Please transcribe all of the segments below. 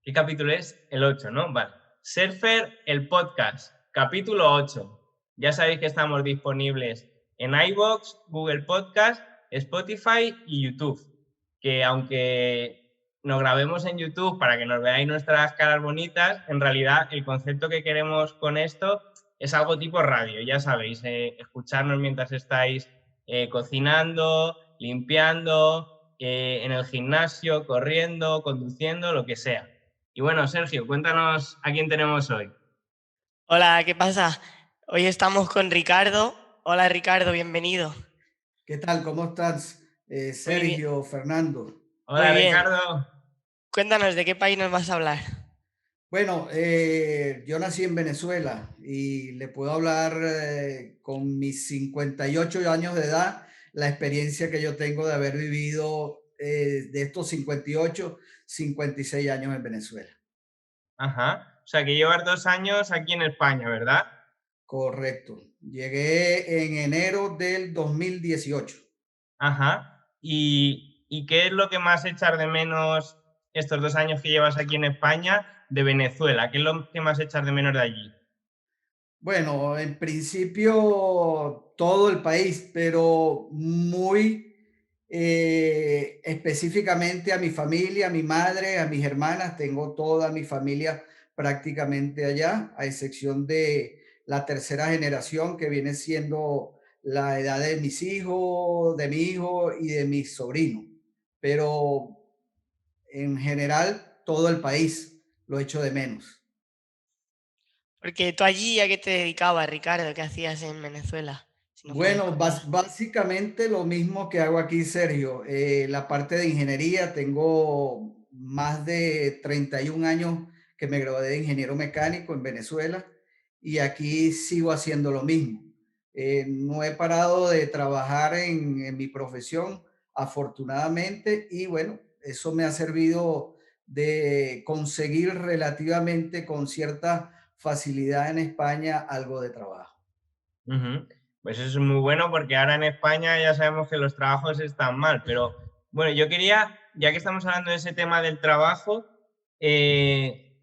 ¿Qué capítulo es? El 8, ¿no? Vale. Surfer, el podcast, capítulo 8. Ya sabéis que estamos disponibles en iVoox, Google Podcast, Spotify y YouTube. Que aunque nos grabemos en YouTube para que nos veáis nuestras caras bonitas, en realidad el concepto que queremos con esto es algo tipo radio, ya sabéis, escucharnos mientras estáis cocinando, limpiando, en el gimnasio, corriendo, conduciendo, lo que sea. Y bueno, Sergio, cuéntanos a quién tenemos hoy. Hola, ¿qué pasa? Hoy estamos con Ricardo. Hola Ricardo, bienvenido. ¿Qué tal? ¿Cómo estás, Muy bien, Sergio, Fernando? muy Hola, bien. Ricardo. Cuéntanos, ¿de qué país nos vas a hablar? Bueno, yo nací en Venezuela y le puedo hablar con mis 58 años de edad, la experiencia que yo tengo de haber vivido de estos 56 años en Venezuela. Ajá. O sea, que llevas 2 años aquí en España, ¿verdad? Correcto. Llegué en enero del 2018. Ajá. ¿Y qué es lo que más echar de menos estos 2 años que llevas aquí en España de Venezuela? ¿Qué es lo que más echar de menos de allí? Bueno, en principio todo el país, pero muy específicamente a mi familia, a mi madre, a mis hermanas. Tengo toda mi familia prácticamente allá, a excepción de la tercera generación que viene siendo la edad de mis hijos, de mi hijo y de mis sobrinos. Pero en general todo el país lo echo de menos. Porque tú allí, ¿a qué te dedicabas, Ricardo? ¿Qué hacías en Venezuela? Si nos puedes Bueno, contar. básicamente lo mismo que hago aquí, Sergio. La parte de ingeniería, tengo más de 31 años que me gradué de ingeniero mecánico en Venezuela y aquí sigo haciendo lo mismo. No he parado de trabajar en mi profesión, afortunadamente, y bueno, eso me ha servido de conseguir relativamente con cierta facilidad en España algo de trabajo. Ujú. Pues eso es muy bueno porque ahora en España ya sabemos que los trabajos están mal, pero bueno, yo quería, ya que estamos hablando de ese tema del trabajo, eh,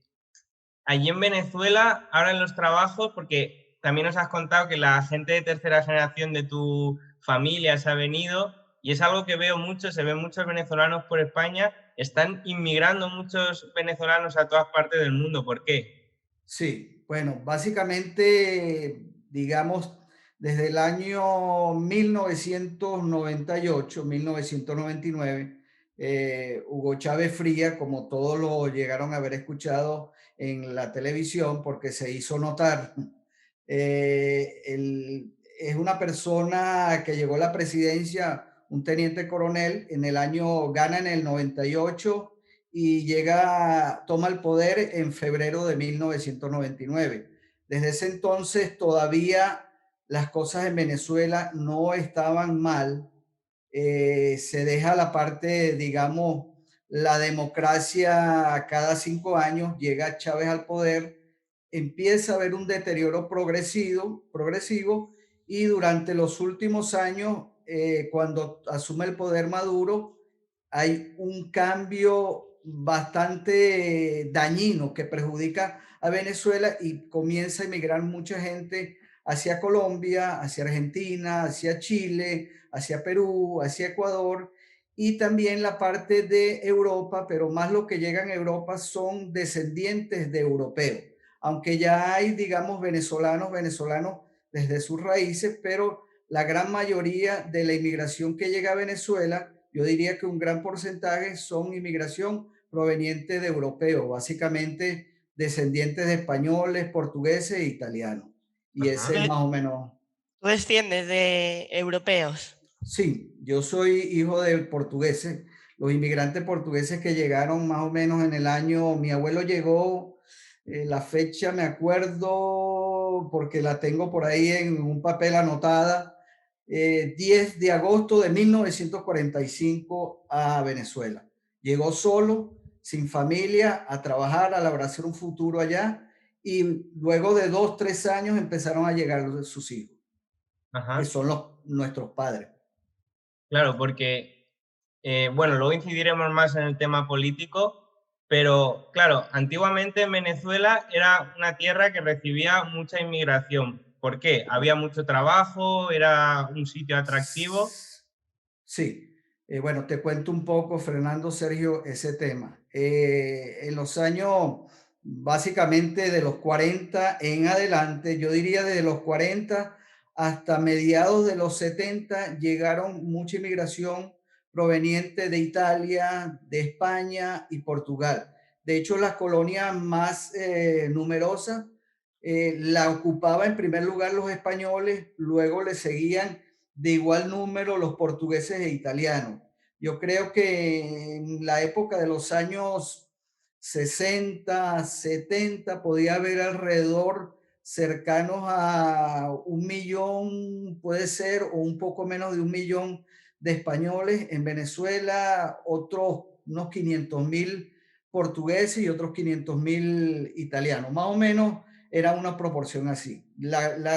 allí en Venezuela, ahora en los trabajos, porque también nos has contado que la gente de tercera generación de tu familia se ha venido y es algo que veo mucho, se ven muchos venezolanos por España, están inmigrando muchos venezolanos a todas partes del mundo. ¿Por qué? Sí, bueno, básicamente, digamos, desde el año 1998, 1999, Hugo Chávez Fría, como todos lo llegaron a haber escuchado en la televisión, porque se hizo notar, es una persona que llegó a la presidencia, un teniente coronel, gana en el 98 y llega, toma el poder en febrero de 1999. Desde ese entonces todavía las cosas en Venezuela no estaban mal. Se deja la parte, digamos, la democracia cada 5 años, llega Chávez al poder, empieza a haber un deterioro progresivo y durante los últimos años, cuando asume el poder Maduro, hay un cambio bastante dañino que perjudica a Venezuela y comienza a emigrar mucha gente hacia Colombia, hacia Argentina, hacia Chile, hacia Perú, hacia Ecuador y también la parte de Europa, pero más lo que llegan a Europa son descendientes de europeos, aunque ya hay, digamos, venezolanos desde sus raíces, pero la gran mayoría de la inmigración que llega a Venezuela, yo diría que un gran porcentaje son inmigración proveniente de europeos, básicamente descendientes de españoles, portugueses e italianos. Y Ajá. ese es ¿Tú, más o menos, tú desciendes de europeos? sí, yo soy hijo de portugueses, los inmigrantes portugueses que llegaron más o menos en el año, mi abuelo llegó, la fecha me acuerdo porque la tengo por ahí en un papel anotada, 10 de agosto de 1945 a Venezuela. Llegó solo, sin familia, a trabajar, a labrarse un futuro allá y luego de 2, 3 años empezaron a llegar sus hijos, que Ajá. son nuestros padres. Claro, porque, bueno, luego incidiremos más en el tema político, Pero claro, antiguamente en Venezuela era una tierra que recibía mucha inmigración. ¿Por qué? ¿Había mucho trabajo? ¿Era un sitio atractivo? Sí, bueno, te cuento un poco, Fernando, Sergio, ese tema. En los años, básicamente de los 40 en adelante, yo diría desde los 40 hasta mediados de los 70, llegaron mucha inmigración proveniente de Italia, de España y Portugal. De hecho, las colonias más numerosas la ocupaba en primer lugar los españoles, luego le seguían de igual número los portugueses e italianos. Yo creo que en la época de los años 60, 70, podía haber alrededor cercanos a 1 millón, puede ser, o un poco menos de 1 millón de españoles en Venezuela, otros unos 500.000 portugueses y otros 500.000 italianos. Más o menos era una proporción así.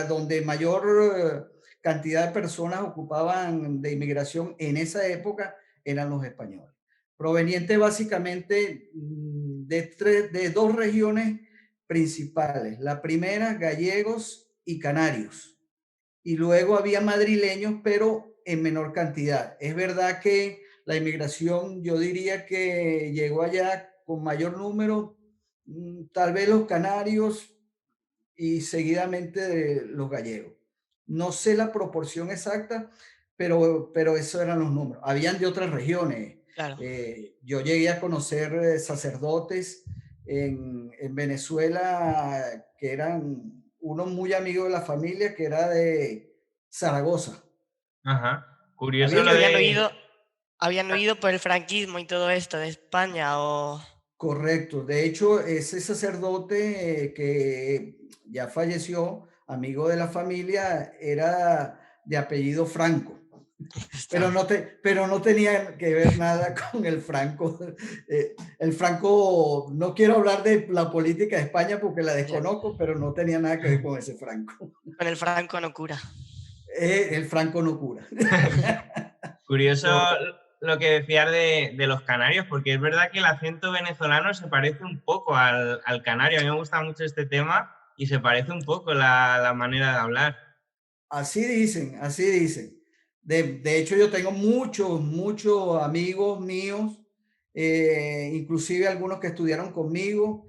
Donde mayor cantidad de personas ocupaban de inmigración en esa época eran los españoles, provenientes básicamente de dos regiones principales. La primera, gallegos y canarios. Y luego había madrileños, pero en menor cantidad. Es verdad que la inmigración, yo diría que llegó allá con mayor número, tal vez los canarios, y seguidamente de los gallegos. No sé la proporción exacta, pero esos eran los números. Habían de otras regiones. Claro. Yo llegué a conocer sacerdotes en Venezuela que eran uno muy amigo de la familia, que era de Zaragoza. Ajá. Es Curioso que lo Había, de... habían huido por el franquismo y todo esto de España o... correcto. De hecho, ese sacerdote que ya falleció, amigo de la familia, era de apellido Franco, Está. pero no tenía que ver nada con el Franco. El Franco, no quiero hablar de la política de España porque la Ya. desconozco, pero no tenía nada que ver con ese Franco. Con el Franco no cura. El Franco no cura. Curioso Correcto. lo que decías de los canarios, porque es verdad que el acento venezolano se parece un poco al canario. A mí me gusta mucho este tema y se parece un poco la manera de hablar. Así dicen, así dicen. De hecho, yo tengo muchos amigos míos, inclusive algunos que estudiaron conmigo,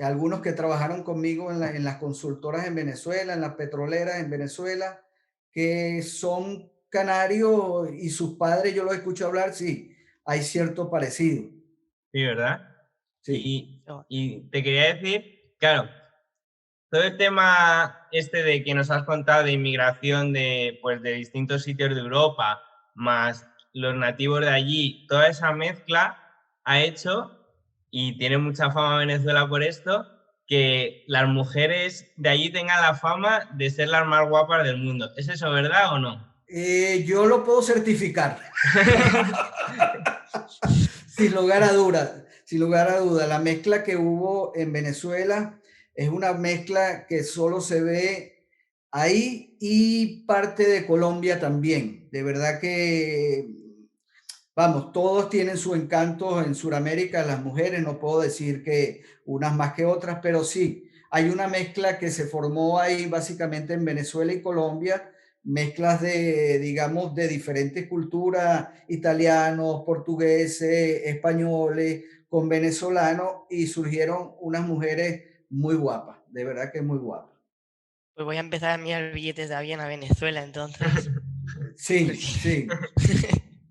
algunos que trabajaron conmigo en las consultoras en Venezuela, en las petroleras en Venezuela, que son canarios y sus padres, yo los escucho hablar, sí, hay cierto parecido, Sí, ¿verdad? sí. Y te quería decir, claro, todo el tema este de que nos has contado de inmigración pues, de distintos sitios de Europa, más los nativos de allí, toda esa mezcla ha hecho, y tiene mucha fama Venezuela por esto, que las mujeres de allí tengan la fama de ser las más guapas del mundo. ¿Es eso verdad o no? Yo lo puedo certificar. Sin lugar a duda, sin lugar a duda, la mezcla que hubo en Venezuela es una mezcla que solo se ve ahí y parte de Colombia también. De verdad que, vamos, todos tienen su encanto en Sudamérica, las mujeres, no puedo decir que unas más que otras, pero sí, hay una mezcla que se formó ahí básicamente en Venezuela y Colombia, mezclas de, digamos, de diferentes culturas, italianos, portugueses, españoles, con venezolanos, y surgieron unas mujeres muy guapas, de verdad que muy guapas. Pues voy a empezar a enviar billetes de avión a Venezuela entonces. Sí, Porque... sí.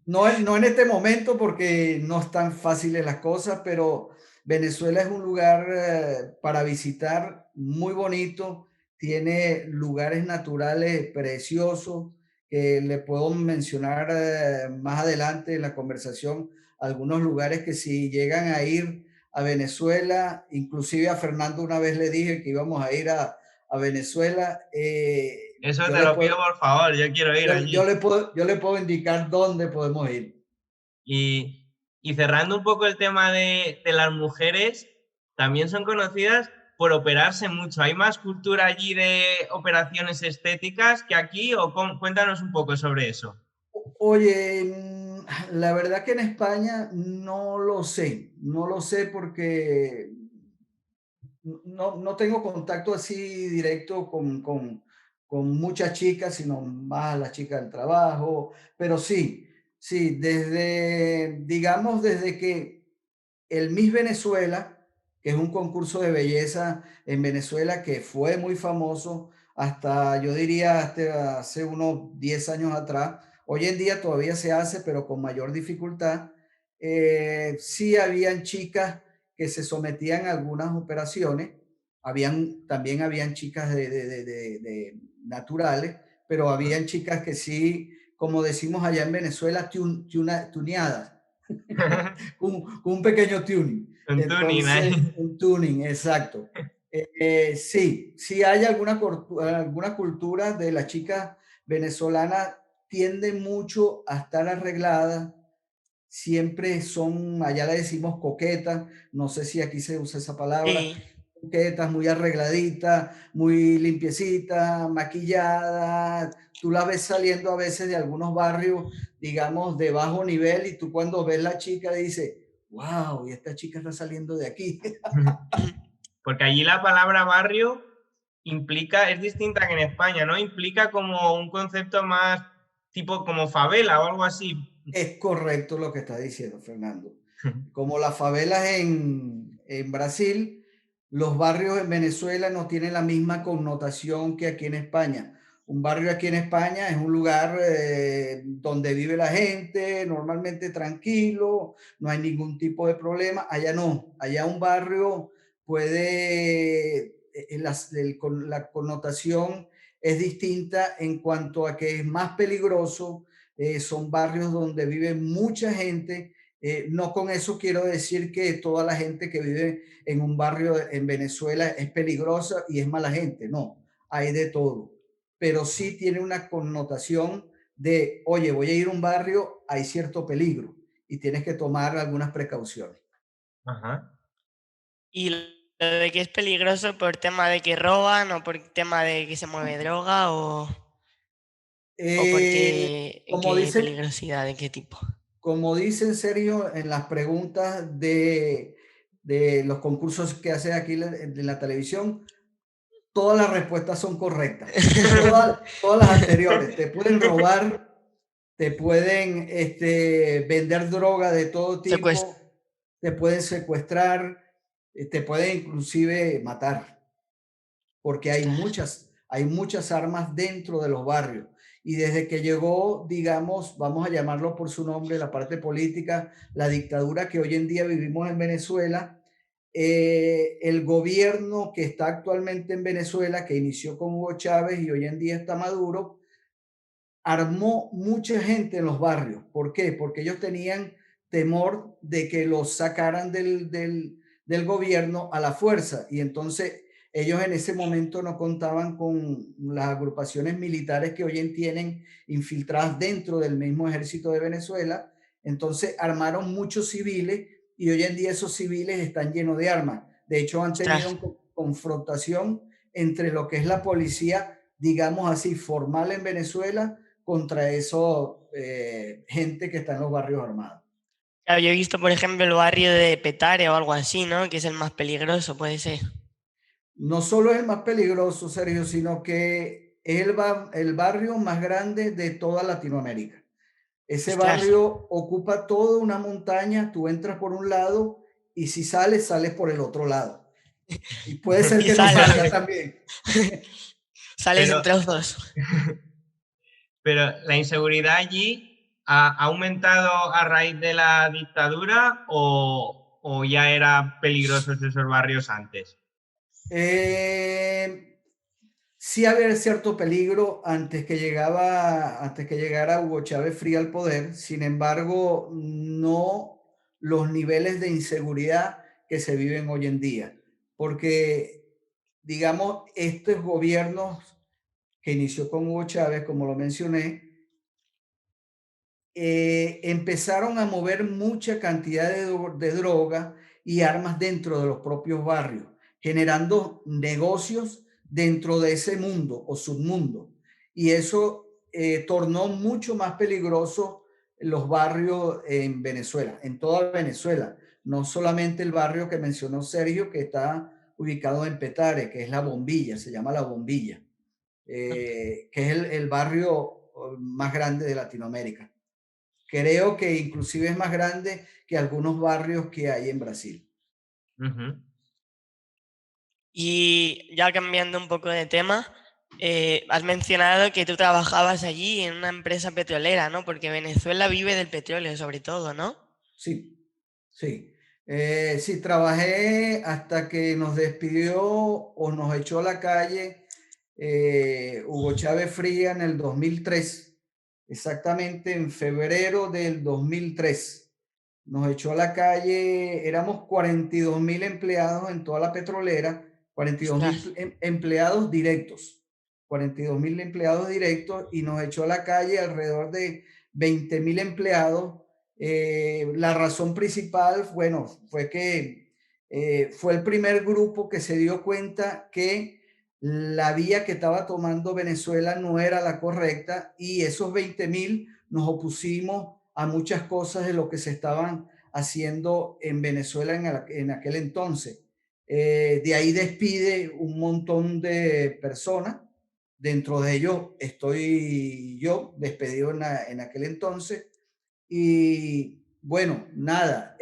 No en este momento porque no están fáciles las cosas, pero Venezuela es un lugar para visitar muy bonito, tiene lugares naturales preciosos que le puedo mencionar más adelante en la conversación, algunos lugares que si llegan a ir a Venezuela, inclusive a Fernando una vez le dije que íbamos a ir a Venezuela, Eso yo te le lo pido puedo, por favor, yo quiero ir allí. yo le puedo indicar dónde podemos ir. Y cerrando un poco el tema de las mujeres, también son conocidas por operarse mucho. ¿Hay más cultura allí de operaciones estéticas que aquí? Cuéntanos un poco sobre eso. Oye, la verdad que en España no lo sé porque no tengo contacto así directo con muchas chicas, sino más las chicas del trabajo, pero sí, sí, digamos, desde que el Miss Venezuela, que es un concurso de belleza en Venezuela que fue muy famoso hasta, yo diría, hasta hace unos 10 años atrás. Hoy en día todavía se hace, pero con mayor dificultad. Sí habían chicas que se sometían a algunas operaciones, también habían chicas de naturales, pero habían chicas que sí, como decimos allá en Venezuela, tuneadas, un pequeño tuning. Un tuning ahí. Entonces, un tuning, exacto. Sí, sí hay alguna cultura de las chicas venezolanas, tienden mucho a estar arregladas, siempre son, allá le decimos coquetas, no sé si aquí se usa esa palabra, Sí, coquetas, muy arregladitas, muy limpiecitas, maquilladas. Tú las ves saliendo a veces de algunos barrios, digamos, de bajo nivel, y tú cuando ves la chica dices, wow, y esta chica está saliendo de aquí. Porque allí la palabra barrio implica, es distinta que en España, ¿no? Implica como un concepto más tipo como favela o algo así. Es correcto lo que estás diciendo, Fernando. Como las favelas en Brasil, los barrios en Venezuela no tienen la misma connotación que aquí en España. Un barrio aquí en España es un lugar donde vive la gente, normalmente tranquilo, no hay ningún tipo de problema. Allá no, allá un barrio puede, la connotación es distinta en cuanto a que es más peligroso. Son barrios donde vive mucha gente. No con eso quiero decir que toda la gente que vive en un barrio en Venezuela es peligrosa y es mala gente, no, hay de todo, pero sí tiene una connotación de, oye, voy a ir a un barrio, hay cierto peligro y tienes que tomar algunas precauciones. Ajá. y lo de que es peligroso por tema de que roban o por tema de que se mueve droga o Como qué dice, peligrosidad, de qué tipo. como dicen Sergio en las preguntas de los concursos que hace aquí en la televisión, todas las respuestas son correctas. Todas las anteriores. Te pueden robar, te pueden vender droga de todo Secuestro. tipo, te pueden secuestrar, te pueden inclusive matar, porque Ostras. hay muchas armas dentro de los barrios. Y desde que llegó, digamos, vamos a llamarlo por su nombre, la parte política, la dictadura que hoy en día vivimos en Venezuela, el gobierno que está actualmente en Venezuela, que inició con Hugo Chávez y hoy en día está Maduro, armó mucha gente en los barrios. ¿Por qué? Porque ellos tenían temor de que los sacaran del gobierno a la fuerza. Y entonces ellos en ese momento no contaban con las agrupaciones militares que hoy en tienen infiltradas dentro del mismo ejército de Venezuela. Entonces armaron muchos civiles y hoy en día esos civiles están llenos de armas. De hecho, han Ostras. tenido confrontación entre lo que es la policía, digamos así, formal en Venezuela contra eso, gente que está en los barrios armados. Claro, yo he visto, por ejemplo, el barrio de Petare o algo así, ¿no? Que es el más peligroso, puede ser. No solo es el más peligroso, Sergio, sino que es el barrio más grande de toda Latinoamérica. Ese Ostras. barrio ocupa toda una montaña, tú entras por un lado y si sales, sales por el otro lado. Y puede ser Y que no sales. salgas también. Sales en Pero, trozos. pero la inseguridad allí ha aumentado a raíz de la dictadura o ya eran peligrosos esos barrios antes. Eh, sí había cierto peligro antes que llegara Hugo Chávez Fría al poder. Sin embargo, no los niveles de inseguridad que se viven hoy en día, porque digamos, estos gobiernos que inició con Hugo Chávez, como lo mencioné, empezaron a mover mucha cantidad de droga y armas dentro de los propios barrios, generando negocios dentro de ese mundo o submundo. Y eso tornó mucho más peligroso los barrios en Venezuela, en toda Venezuela, no solamente el barrio que mencionó Sergio, que está ubicado en Petare, que es La Bombilla, se llama La Bombilla, que es el barrio más grande de Latinoamérica. Creo que inclusive es más grande que algunos barrios que hay en Brasil. Ujú. Y ya cambiando un poco de tema, has mencionado que tú trabajabas allí en una empresa petrolera, ¿no? Porque Venezuela vive del petróleo sobre todo, ¿no? Sí, sí. Sí, trabajé hasta que nos despidió o nos echó a la calle Hugo Chávez Fría en el 2003, exactamente en febrero del 2003. Nos echó a la calle, éramos 42.000 empleados en toda la petrolera, 42.000 Ostras, empleados directos, 42.000 empleados directos y nos echó a la calle alrededor de 20.000 empleados. La razón principal, bueno, fue que fue el primer grupo que se dio cuenta que la vía que estaba tomando Venezuela no era la correcta y esos 20.000 nos opusimos a muchas cosas de lo que se estaban haciendo en Venezuela en aquel entonces. De ahí despide un montón de personas. Dentro de ellos estoy yo despedido en aquel entonces. Y bueno, nada,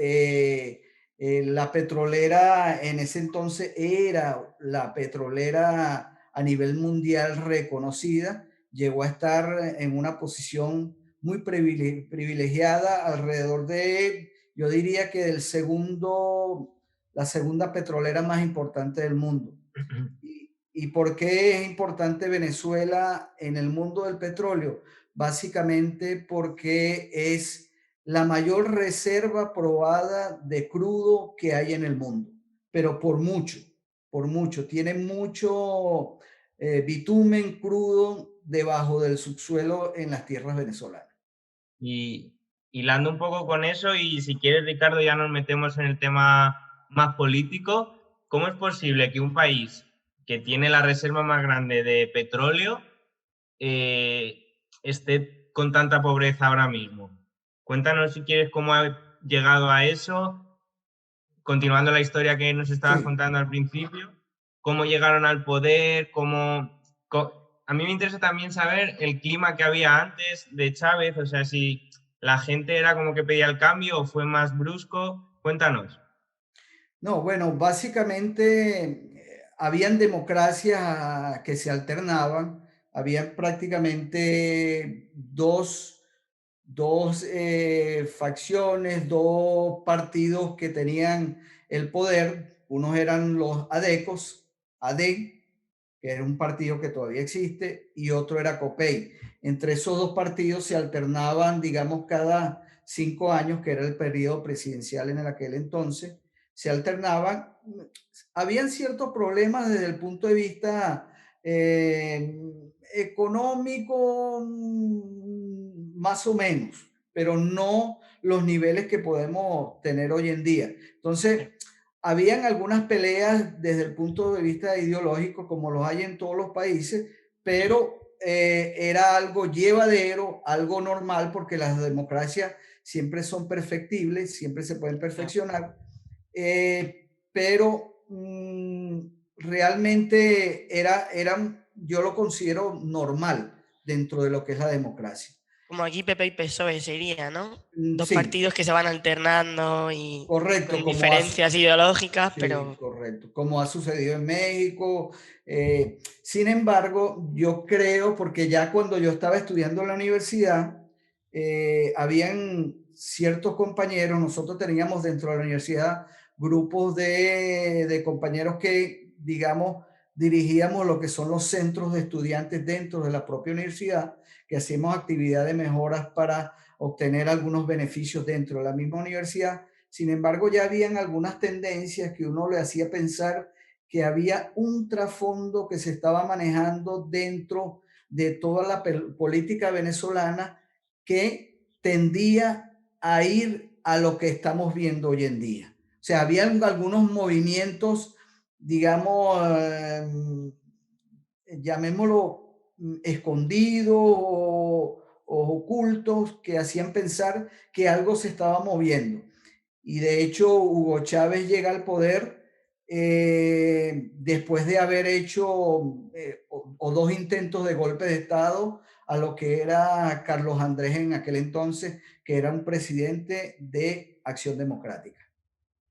la petrolera en ese entonces era la petrolera a nivel mundial reconocida, llegó a estar en una posición muy privilegiada alrededor de, yo diría que la segunda petrolera más importante del mundo. ¿Y por qué es importante Venezuela en el mundo del petróleo? Básicamente porque es la mayor reserva probada de crudo que hay en el mundo, pero por mucho, por mucho. Tiene mucho bitumen crudo debajo del subsuelo en las tierras venezolanas. Y hilando un poco con eso, y si quieres, Ricardo, ya nos metemos en el tema más político. ¿Cómo es posible que un país que tiene la reserva más grande de petróleo esté con tanta pobreza ahora mismo? Cuéntanos, si quieres, cómo ha llegado a eso, continuando la historia que nos estabas Sí. contando al principio, cómo llegaron al poder, a mí me interesa también saber el clima que había antes de Chávez, o sea, si la gente era como que pedía el cambio o fue más brusco. Cuéntanos. No, bueno, básicamente habían democracias que se alternaban, habían prácticamente dos facciones, dos partidos que tenían el poder. Unos eran los ADECOS, AD, que era un partido que todavía existe, y otro era COPEI. Entre esos dos partidos se alternaban, digamos, cada 5 años, que era el periodo presidencial en aquel entonces, se alternaban. Habían ciertos problemas desde el punto de vista económico, más o menos, pero no los niveles que podemos tener hoy en día. Entonces, habían algunas peleas desde el punto de vista ideológico, como los hay en todos los países, pero era algo llevadero, algo normal, porque las democracias siempre son perfectibles, siempre se pueden perfeccionar, pero realmente yo lo considero normal dentro de lo que es la democracia. como aquí PP y PSOE sería, ¿no? Dos Sí, partidos que se van alternando y correcto, con diferencias ideológicas, sí, pero correcto, como ha sucedido en México. Sin embargo, yo creo, porque ya cuando yo estaba estudiando en la universidad, habían ciertos compañeros, nosotros teníamos dentro de la universidad grupos de compañeros que, digamos, dirigíamos lo que son los centros de estudiantes dentro de la propia universidad, que hacíamos actividades de mejoras para obtener algunos beneficios dentro de la misma universidad. Sin embargo, ya habían algunas tendencias que uno le hacía pensar que había un trasfondo que se estaba manejando dentro de toda la política venezolana que tendía a ir a lo que estamos viendo hoy en día. O sea, había algunos movimientos, digamos, llamémoslo escondidos o ocultos que hacían pensar que algo se estaba moviendo. Y de hecho, Hugo Chávez llega al poder después de haber hecho o dos intentos de golpe de Estado a lo que era Carlos Andrés en aquel entonces, que era un presidente de Acción Democrática.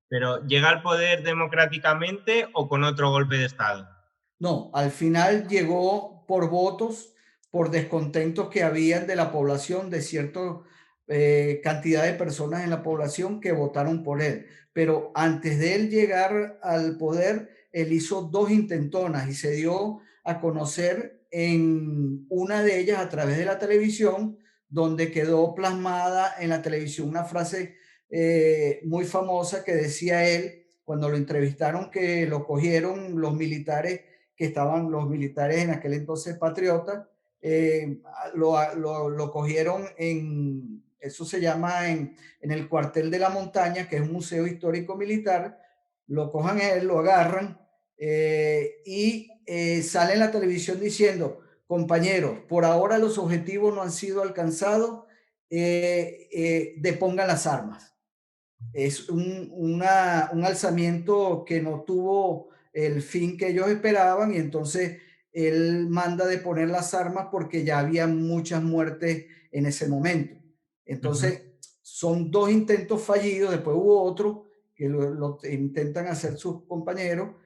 Pero ¿llega al poder democráticamente o con otro golpe de Estado? No, al final llegó por votos, por descontentos que habían de la población, de cierta cantidad de personas en la población que votaron por él. Pero antes de él llegar al poder, él hizo dos intentonas y se dio a conocer en una de ellas a través de la televisión, donde quedó plasmada en la televisión una frase muy famosa que decía él cuando lo entrevistaron, que lo cogieron los militares, que estaban los militares en aquel entonces patriotas, lo cogieron en, eso se llama en el cuartel de la montaña, que es un museo histórico militar, lo cojan a él, lo agarran sale en la televisión diciendo, compañeros, por ahora los objetivos no han sido alcanzados, depongan las armas. Es un alzamiento que no tuvo el fin que ellos esperaban y entonces él manda de poner las armas porque ya había muchas muertes en ese momento. Entonces, son dos intentos fallidos, después hubo otro que lo intentan hacer sus compañeros,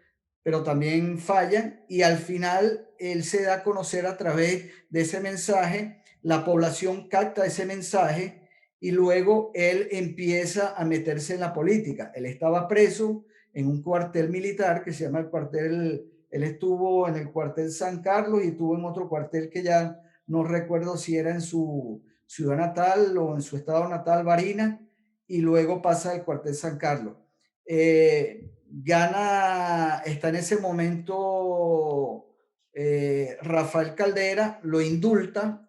pero también fallan y al final él se da a conocer a través de ese mensaje, la población capta ese mensaje y luego él empieza a meterse en la política. Él estaba preso en un cuartel militar que se llama el cuartel, él estuvo en el cuartel San Carlos y estuvo en otro cuartel que ya no recuerdo si era en su ciudad natal o en su estado natal, Barinas, y luego pasa al cuartel San Carlos. Está en ese momento Rafael Caldera, lo indulta,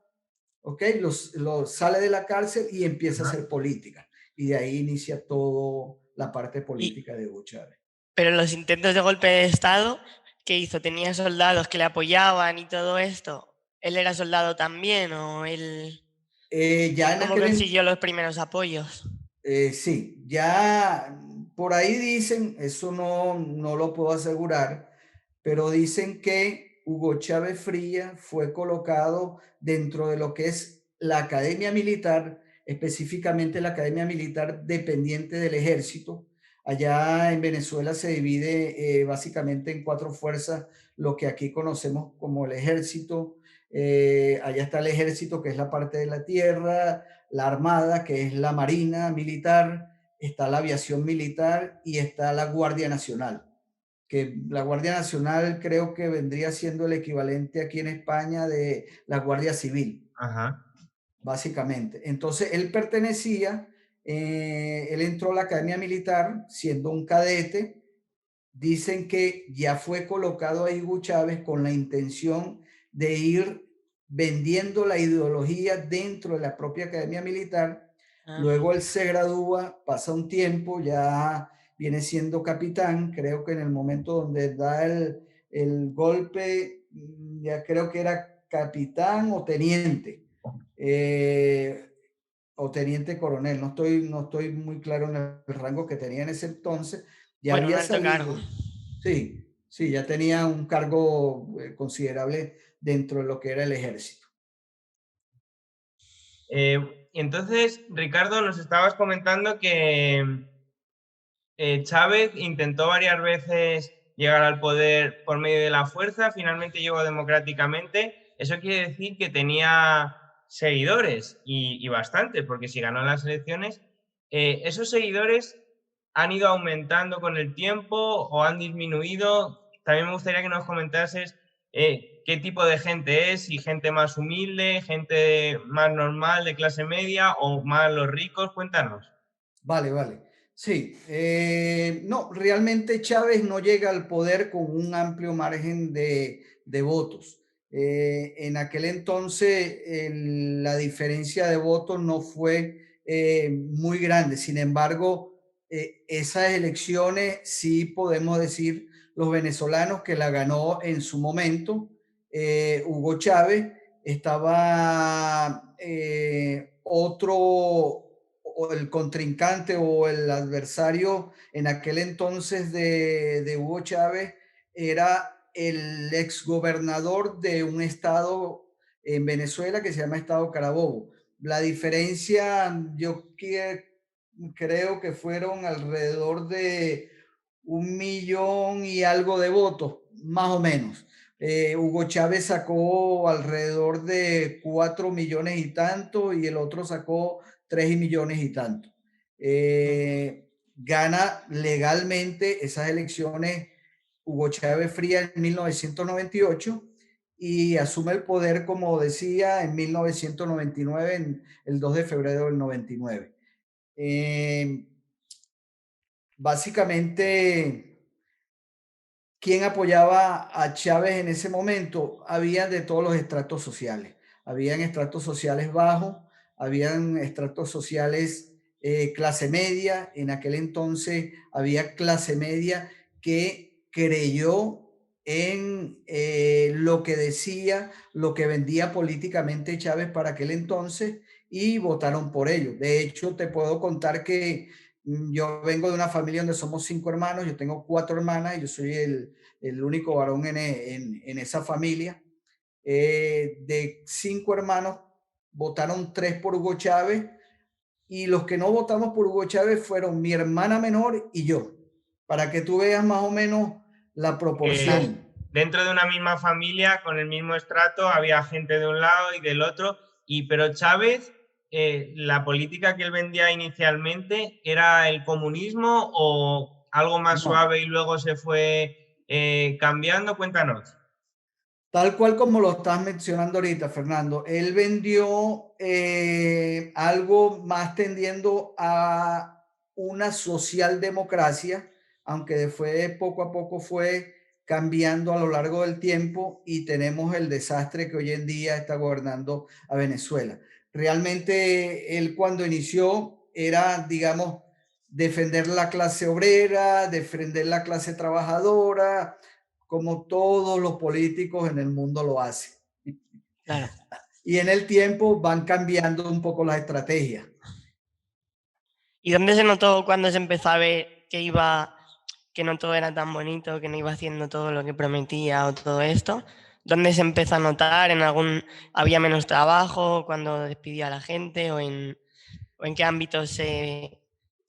¿ok? Sale de la cárcel y empieza a hacer política. Y de ahí inicia toda la parte política de Hugo Chávez. Pero los intentos de golpe de Estado, ¿qué hizo? ¿Tenía soldados que le apoyaban y todo esto? ¿Él era soldado también o él Ya en cómo consiguió los primeros apoyos? Sí, ya por ahí dicen, eso no lo puedo asegurar, pero dicen que Hugo Chávez Fría fue colocado dentro de lo que es la Academia Militar, específicamente la Academia Militar dependiente del Ejército. Allá en Venezuela se divide básicamente en cuatro fuerzas, lo que aquí conocemos como el Ejército. Allá está el Ejército, que es la parte de la tierra, la Armada, que es la Marina Militar, está la Aviación Militar y está la Guardia Nacional, que la Guardia Nacional creo que vendría siendo el equivalente aquí en España de la Guardia Civil. Ajá. Básicamente. Entonces, él entró a la Academia Militar siendo un cadete. Dicen que ya fue colocado a Hugo Chávez con la intención de ir vendiendo la ideología dentro de la propia Academia Militar. Luego él se gradúa, pasa un tiempo, ya viene siendo capitán, creo que en el momento donde da el golpe, ya creo que era capitán o teniente coronel, no estoy muy claro en el rango que tenía en ese entonces, ya Bueno, un había alto cargo. salido, sí, ya tenía un cargo considerable dentro de lo que era el ejército. Entonces, Ricardo, nos estabas comentando que Chávez intentó varias veces llegar al poder por medio de la fuerza, finalmente llegó democráticamente. Eso quiere decir que tenía seguidores y bastantes, porque si ganó las elecciones, ¿esos seguidores han ido aumentando con el tiempo o han disminuido? También me gustaría que nos comentases qué tipo de gente es, si gente más humilde, gente más normal, de clase media o más los ricos. Cuéntanos. Vale. Sí, no, realmente Chávez no llega al poder con un amplio margen de votos. En aquel entonces la diferencia de votos no fue muy grande. Sin embargo, esas elecciones sí podemos decir los venezolanos que la ganó en su momento Hugo Chávez, estaba otro, o el contrincante o el adversario en aquel entonces de Hugo Chávez, era el exgobernador de un estado en Venezuela que se llama Estado Carabobo. La diferencia, creo que fueron alrededor de 1 millón y algo de votos, más o menos. Hugo Chávez sacó alrededor de 4 millones y tanto y el otro sacó 3 millones y tanto. Gana legalmente esas elecciones Hugo Chávez Fría en 1998 y asume el poder, como decía, en 1999, en el 2 de febrero del 99. Básicamente, ¿quién apoyaba a Chávez en ese momento? Había de todos los estratos sociales. Habían estratos sociales bajos, habían estratos sociales clase media. En aquel entonces había clase media que creyó en lo que decía, lo que vendía políticamente Chávez para aquel entonces y votaron por ello. De hecho, te puedo contar que yo vengo de una familia donde somos 5 hermanos, yo tengo 4 hermanas y yo soy el único varón en esa familia. De 5 hermanos, votaron 3 por Hugo Chávez y los que no votamos por Hugo Chávez fueron mi hermana menor y yo, para que tú veas más o menos la proporción. Dentro de una misma familia, con el mismo estrato, había gente de un lado y del otro, pero Chávez, la política que él vendía inicialmente, ¿era el comunismo o algo más No, suave y luego se fue cambiando? Cuéntanos. tal cual como lo estás mencionando ahorita, Fernando, él vendió algo más tendiendo a una socialdemocracia, aunque fue poco a poco fue cambiando a lo largo del tiempo y tenemos el desastre que hoy en día está gobernando a Venezuela. Realmente él cuando inició era, digamos, defender la clase obrera, defender la clase trabajadora, como todos los políticos en el mundo lo hacen. Claro. Y en el tiempo van cambiando un poco las estrategias. ¿Y dónde se notó cuando se empezó a ver que no todo era tan bonito, que no iba haciendo todo lo que prometía o todo esto? ¿Dónde se empezó a notar? ¿Había menos trabajo cuando despidía a la gente o en qué ámbito se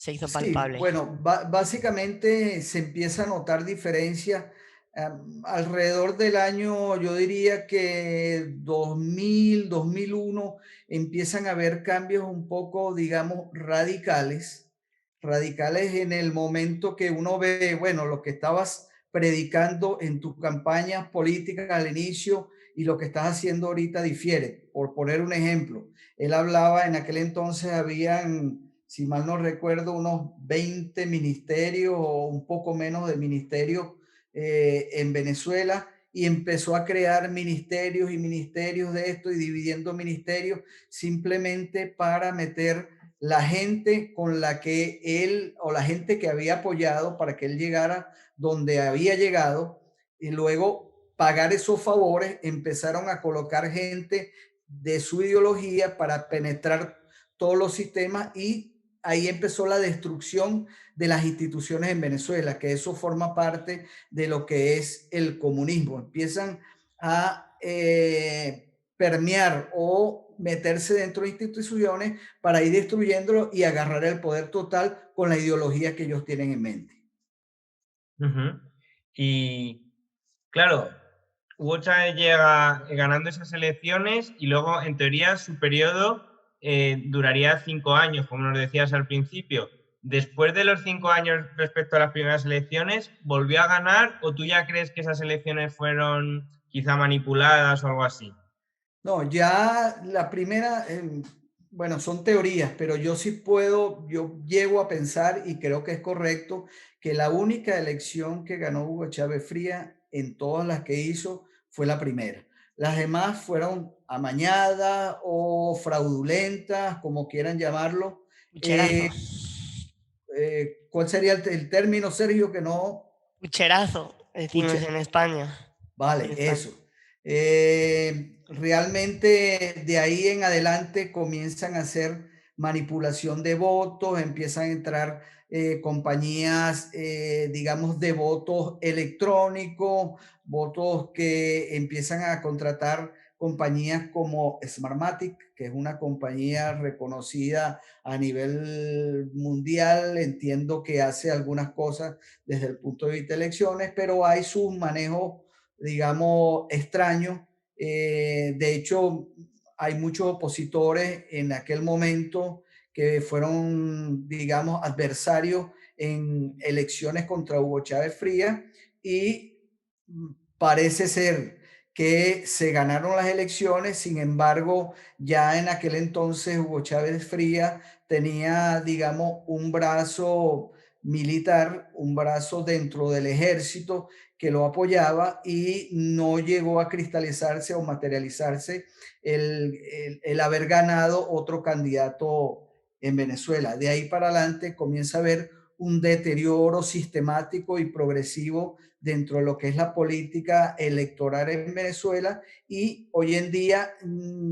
hizo Sí, palpable? bueno, básicamente se empieza a notar diferencia alrededor del año, yo diría que 2000, 2001, empiezan a haber cambios un poco, digamos, radicales en el momento que uno ve, bueno, lo que estabas predicando en tus campañas políticas al inicio y lo que estás haciendo ahorita difiere. Por poner un ejemplo, él hablaba en aquel entonces, habían, si mal no recuerdo, unos 20 ministerios o un poco menos de ministerios en Venezuela y empezó a crear ministerios y ministerios de esto y dividiendo ministerios simplemente para meter la gente con la que él o la gente que había apoyado para que él llegara donde había llegado y luego pagar esos favores, empezaron a colocar gente de su ideología para penetrar todos los sistemas y ahí empezó la destrucción de las instituciones en Venezuela, que eso forma parte de lo que es el comunismo. Empiezan a permear o meterse dentro de instituciones para ir destruyéndolo y agarrar el poder total con la ideología que ellos tienen en mente. Y claro, Hugo Chávez llega ganando esas elecciones y luego, en teoría, su periodo duraría 5 años, como nos decías al principio. Después de los 5 años respecto a las primeras elecciones, ¿volvió a ganar o tú ya crees que esas elecciones fueron quizá manipuladas o algo así? No, ya la primera, bueno, son teorías, pero yo sí puedo, yo llego a pensar y creo que es correcto que la única elección que ganó Hugo Chávez Fría en todas las que hizo fue la primera. Las demás fueron amañadas o fraudulentas, como quieran llamarlo. Pucherazo. ¿Cuál sería el término, Sergio, que no? Pucherazo, decimos Pucha, en España. vale, En España. eso. Realmente de ahí en adelante comienzan a hacer manipulación de votos, empiezan a entrar compañías, digamos, de votos electrónicos, votos que empiezan a contratar compañías como Smartmatic, que es una compañía reconocida a nivel mundial. Entiendo que hace algunas cosas desde el punto de vista de elecciones, pero hay sus manejos, digamos, extraños. De hecho, hay muchos opositores en aquel momento que fueron, digamos, adversarios en elecciones contra Hugo Chávez Frías y parece ser que se ganaron las elecciones. Sin embargo, ya en aquel entonces Hugo Chávez Frías tenía, digamos, un brazo militar, un brazo dentro del ejército que lo apoyaba y no llegó a cristalizarse o materializarse el haber ganado otro candidato en Venezuela. De ahí para adelante comienza a haber un deterioro sistemático y progresivo dentro de lo que es la política electoral en Venezuela, y hoy en día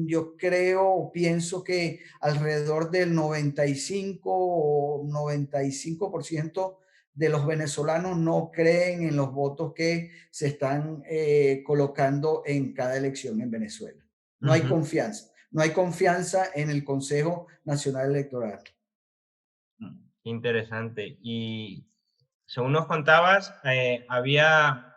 yo creo o pienso que alrededor del 95 o 95% de los venezolanos no creen en los votos que se están colocando en cada elección en Venezuela. No hay confianza. No hay confianza en el Consejo Nacional Electoral. Interesante. Y según nos contabas, había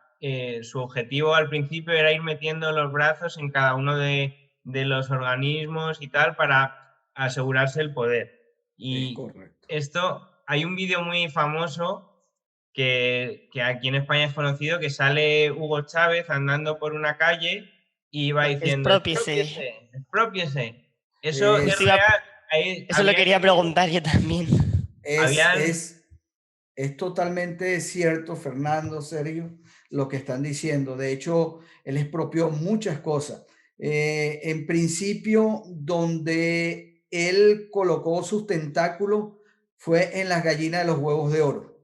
su objetivo al principio era ir metiendo los brazos en cada uno de los organismos y tal para asegurarse el poder. Es Y correcto. esto, hay un vídeo muy famoso que aquí en España es conocido, que sale Hugo Chávez andando por una calle y va diciendo, Expropiese. expropiese, expropiese. Eso es Justo Es, real. Ahí, eso lo quería preguntar yo también. es, habían, es, es totalmente cierto, Fernando, Sergio, lo que están diciendo. De hecho, él expropió muchas cosas. En principio, donde él colocó sus tentáculos fue en las gallinas de los huevos de oro.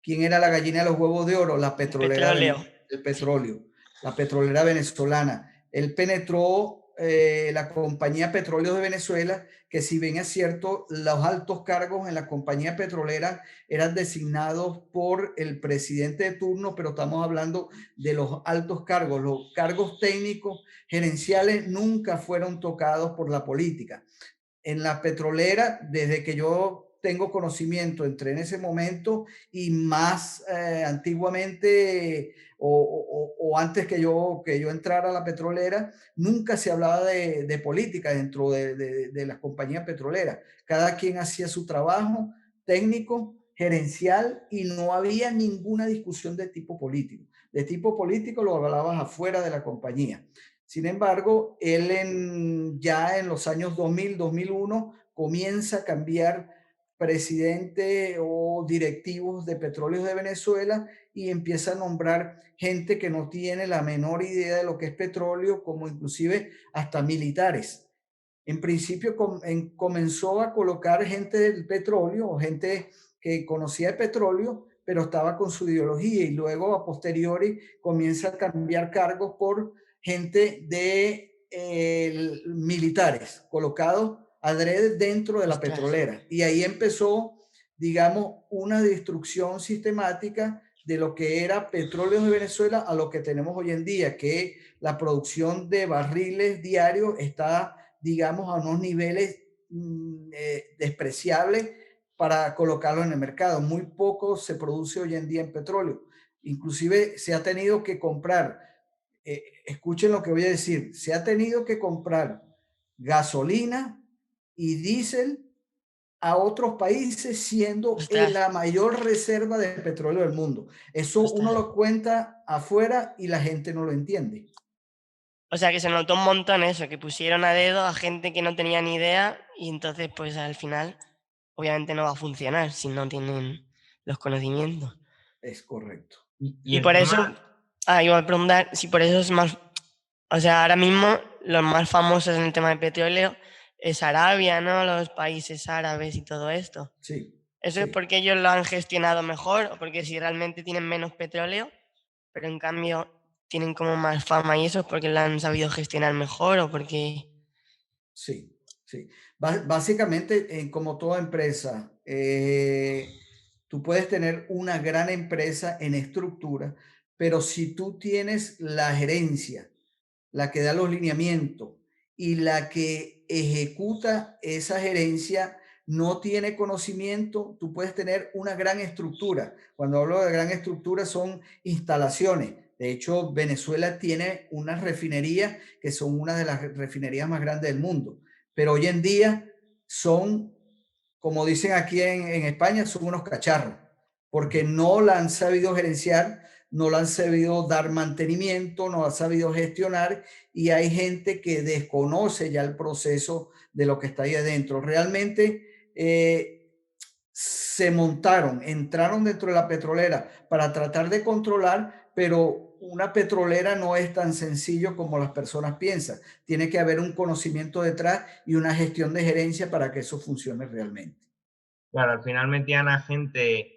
¿Quién era la gallina de los huevos de oro? La El petrolera petróleo. del Sí. petróleo, la petrolera venezolana. Él penetró la compañía Petróleos de Venezuela, que si bien es cierto, los altos cargos en la compañía petrolera eran designados por el presidente de turno, pero estamos hablando de los altos cargos. Los cargos técnicos, gerenciales, nunca fueron tocados por la política. En la petrolera, desde que yo tengo conocimiento, entré en ese momento y más antiguamente o antes que yo entrara a la petrolera, nunca se hablaba de política dentro de las compañías petroleras. Cada quien hacía su trabajo técnico, gerencial, y no había ninguna discusión de tipo político. De tipo político lo hablabas afuera de la compañía. Sin embargo, él ya en los años 2000, 2001 comienza a cambiar presidente o directivos de Petróleos de Venezuela y empieza a nombrar gente que no tiene la menor idea de lo que es petróleo, como inclusive hasta militares. En principio comenzó a colocar gente del petróleo o gente que conocía el petróleo, pero estaba con su ideología, y luego a posteriori comienza a cambiar cargos por gente de militares colocados adrede dentro de la Ostras. petrolera. Y ahí empezó, digamos, una destrucción sistemática de lo que era Petróleos de Venezuela a lo que tenemos hoy en día, que la producción de barriles diarios está, digamos, a unos niveles despreciables para colocarlo en el mercado. Muy poco se produce hoy en día en petróleo. Inclusive se ha tenido que comprar, escuchen lo que voy a decir, se ha tenido que comprar gasolina y diésel a otros países, siendo Ostras. la mayor reserva de petróleo del mundo. Eso uno Ostras. lo cuenta afuera y la gente no lo entiende. O sea que se notó un montón eso, que pusieron a dedo a gente que no tenía ni idea y entonces pues al final obviamente no va a funcionar si no tienen los conocimientos. Es correcto. y Y el por eso, tema, iba a preguntar si por eso es más, o sea, ahora mismo los más famosos en el tema de petróleo es Arabia, ¿no? Los países árabes y todo esto. Sí, ¿Eso es sí. porque ellos lo han gestionado mejor o porque si realmente tienen menos petróleo, pero en cambio tienen como más fama y eso es porque la han sabido gestionar mejor o porque... Sí, sí. Básicamente, como toda empresa, tú puedes tener una gran empresa en estructura, pero si tú tienes la gerencia, la que da los lineamientos y la que ejecuta esa gerencia no tiene conocimiento, tú puedes tener una gran estructura. Cuando hablo de gran estructura son instalaciones. De hecho, Venezuela tiene unas refinerías que son una de las refinerías más grandes del mundo, pero hoy en día son, como dicen aquí en España, son unos cacharros, porque no la han sabido gerenciar, no la han sabido dar mantenimiento, no la han sabido gestionar y hay gente que desconoce ya el proceso de lo que está ahí adentro. Realmente se montaron, entraron dentro de la petrolera para tratar de controlar, pero una petrolera no es tan sencillo como las personas piensan. Tiene que haber un conocimiento detrás y una gestión de gerencia para que eso funcione realmente. Claro, al final metían a gente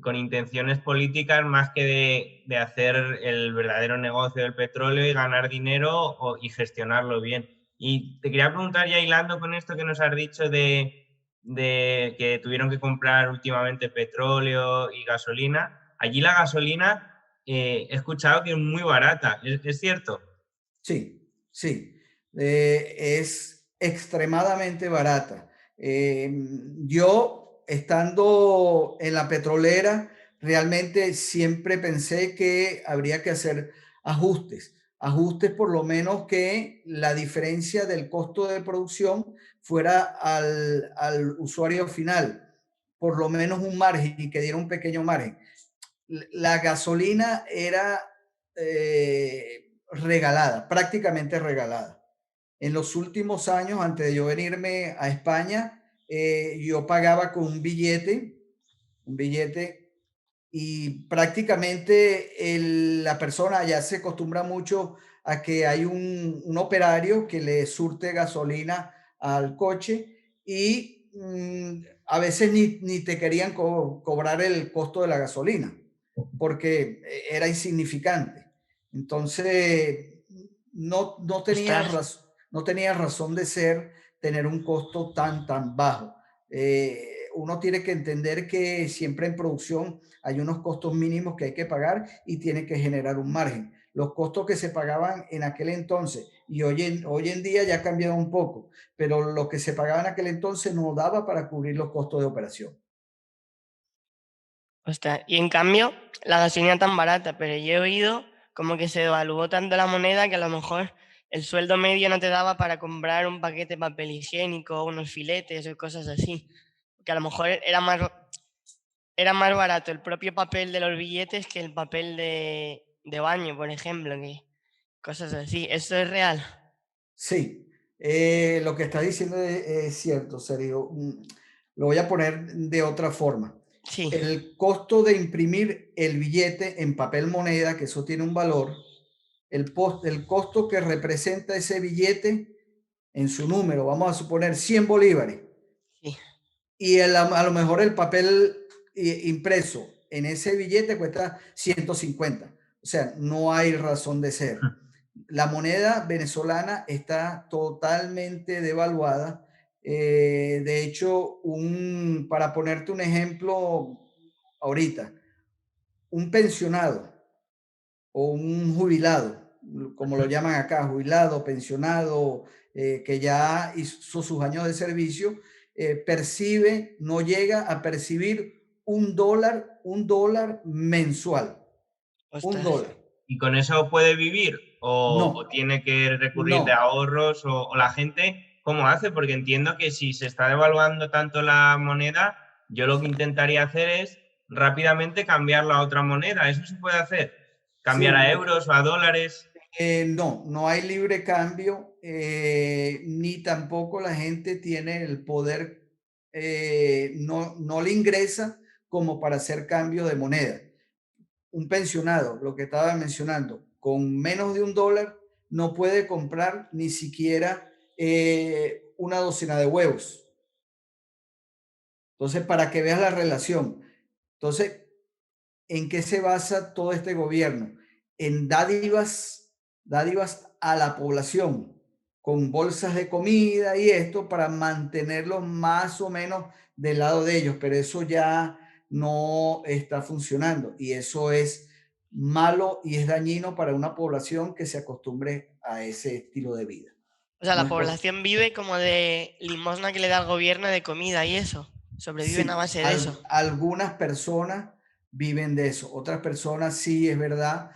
con intenciones políticas más que de hacer el verdadero negocio del petróleo y ganar dinero y gestionarlo bien. Y te quería preguntar, ya hilando con esto que nos has dicho de que tuvieron que comprar últimamente petróleo y gasolina. Allí la gasolina he escuchado que es muy barata, ¿es cierto? Sí, sí, es extremadamente barata. Yo, estando en la petrolera, realmente siempre pensé que habría que hacer ajustes, ajustes por lo menos que la diferencia del costo de producción fuera al usuario final, por lo menos un margen y que diera un pequeño margen. La gasolina era regalada, prácticamente regalada. En los últimos años, antes de yo venirme a España, yo pagaba con un billete y prácticamente la persona ya se acostumbra mucho a que hay un operario que le surte gasolina al coche y a veces ni te querían cobrar el costo de la gasolina porque era insignificante. Entonces, Ostras, no tenía razón de ser tener un costo tan bajo. Uno tiene que entender que siempre en producción hay unos costos mínimos que hay que pagar y tiene que generar un margen. Los costos que se pagaban en aquel entonces y hoy en día ya ha cambiado un poco, pero lo que se pagaba en aquel entonces no daba para cubrir los costos de operación. ostras. Y en cambio, la gasolina tan barata, pero yo he oído como que se devaluó tanto la moneda que a lo mejor el sueldo medio no te daba para comprar un paquete de papel higiénico, unos filetes o cosas así. Que a lo mejor era más barato el propio papel de los billetes que el papel de baño, por ejemplo, que cosas así. ¿Esto es real? Sí, lo que está diciendo es cierto, Sergio. Lo voy a poner de otra forma. Sí, El costo de imprimir el billete en papel moneda, que eso tiene un valor, el costo que representa ese billete en su número, vamos a suponer 100 bolívares, sí. y a lo mejor el papel impreso en ese billete cuesta 150. O sea, no hay razón de ser. La moneda venezolana está totalmente devaluada. De hecho, para ponerte un ejemplo ahorita, un pensionado o un jubilado, como lo llaman acá, jubilado, pensionado, que ya hizo sus años de servicio, no llega a percibir un dólar mensual, un Ostras. dólar. ¿Y con eso puede vivir? O No, tiene que recurrir de no. ahorros? O la gente cómo hace? Porque entiendo que si se está devaluando tanto la moneda, yo lo que intentaría hacer es rápidamente cambiarla a otra moneda. ¿Eso se puede hacer? ¿Cambiar Sí, a euros o a dólares? no, no hay libre cambio, ni tampoco la gente tiene el poder, no le ingresa como para hacer cambio de moneda. Un pensionado, lo que estaba mencionando, con menos de un dólar no puede comprar ni siquiera una docena de huevos. Entonces, para que veas la relación. Entonces, ¿en qué se basa todo este gobierno? en dádivas a la población, con bolsas de comida y esto para mantenerlos más o menos del lado de ellos, pero eso ya no está funcionando y eso es malo y es dañino para una población que se acostumbre a ese estilo de vida. O sea, No la es por... población vive como de limosna que le da el gobierno de comida y eso. Sobreviven a Sí, base de eso. algunas personas viven de eso, otras personas sí, es verdad,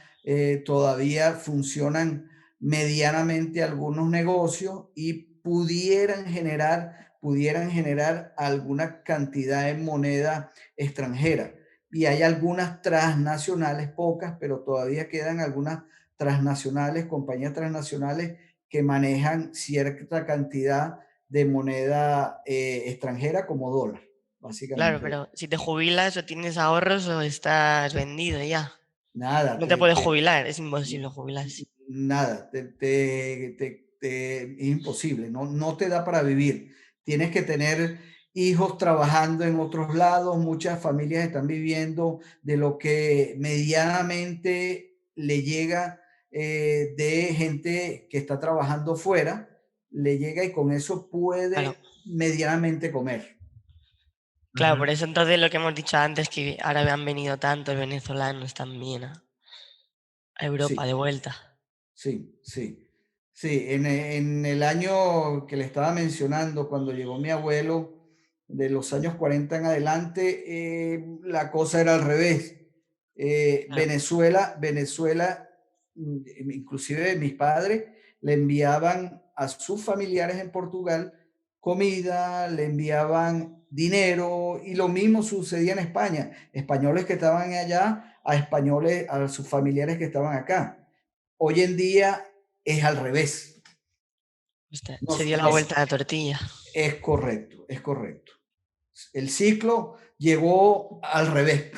todavía funcionan medianamente algunos negocios y pudieran generar alguna cantidad de moneda extranjera. Y hay algunas transnacionales, pocas, pero todavía quedan algunas transnacionales, compañías transnacionales que manejan cierta cantidad de moneda extranjera como dólar. Claro, Básicamente, pero si te jubilas o tienes ahorros o estás vendido ya. nada, No te puedes jubilar, es imposible jubilarse. nada, es imposible, no te da para vivir. Tienes que tener hijos trabajando en otros lados, muchas familias están viviendo de lo que medianamente le llega de gente que está trabajando fuera, le llega y con eso Claro, puede medianamente comer. claro, Ujú. por eso entonces lo que hemos dicho antes, que ahora han venido tantos venezolanos también a Europa de Sí. vuelta. Sí, sí. Sí, en el año que le estaba mencionando, cuando llegó mi abuelo, de los años 40 en adelante, la cosa era al revés. Claro, Venezuela, inclusive mis padres le enviaban a sus familiares en Portugal comida, le enviaban dinero y lo mismo sucedía en España. Españoles que estaban allá a españoles, a sus familiares que estaban acá. Hoy en día es al revés. se dio la vuelta a la tortilla. Es correcto, es correcto. El ciclo llegó al revés.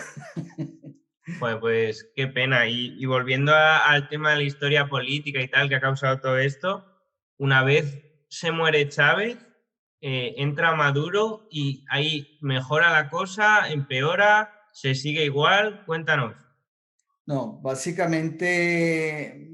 Pues qué pena. Y volviendo al tema de la historia política y tal que ha causado todo esto, una vez se muere Chávez, entra Maduro y ahí mejora la cosa, empeora, se sigue igual. Cuéntanos. No, básicamente,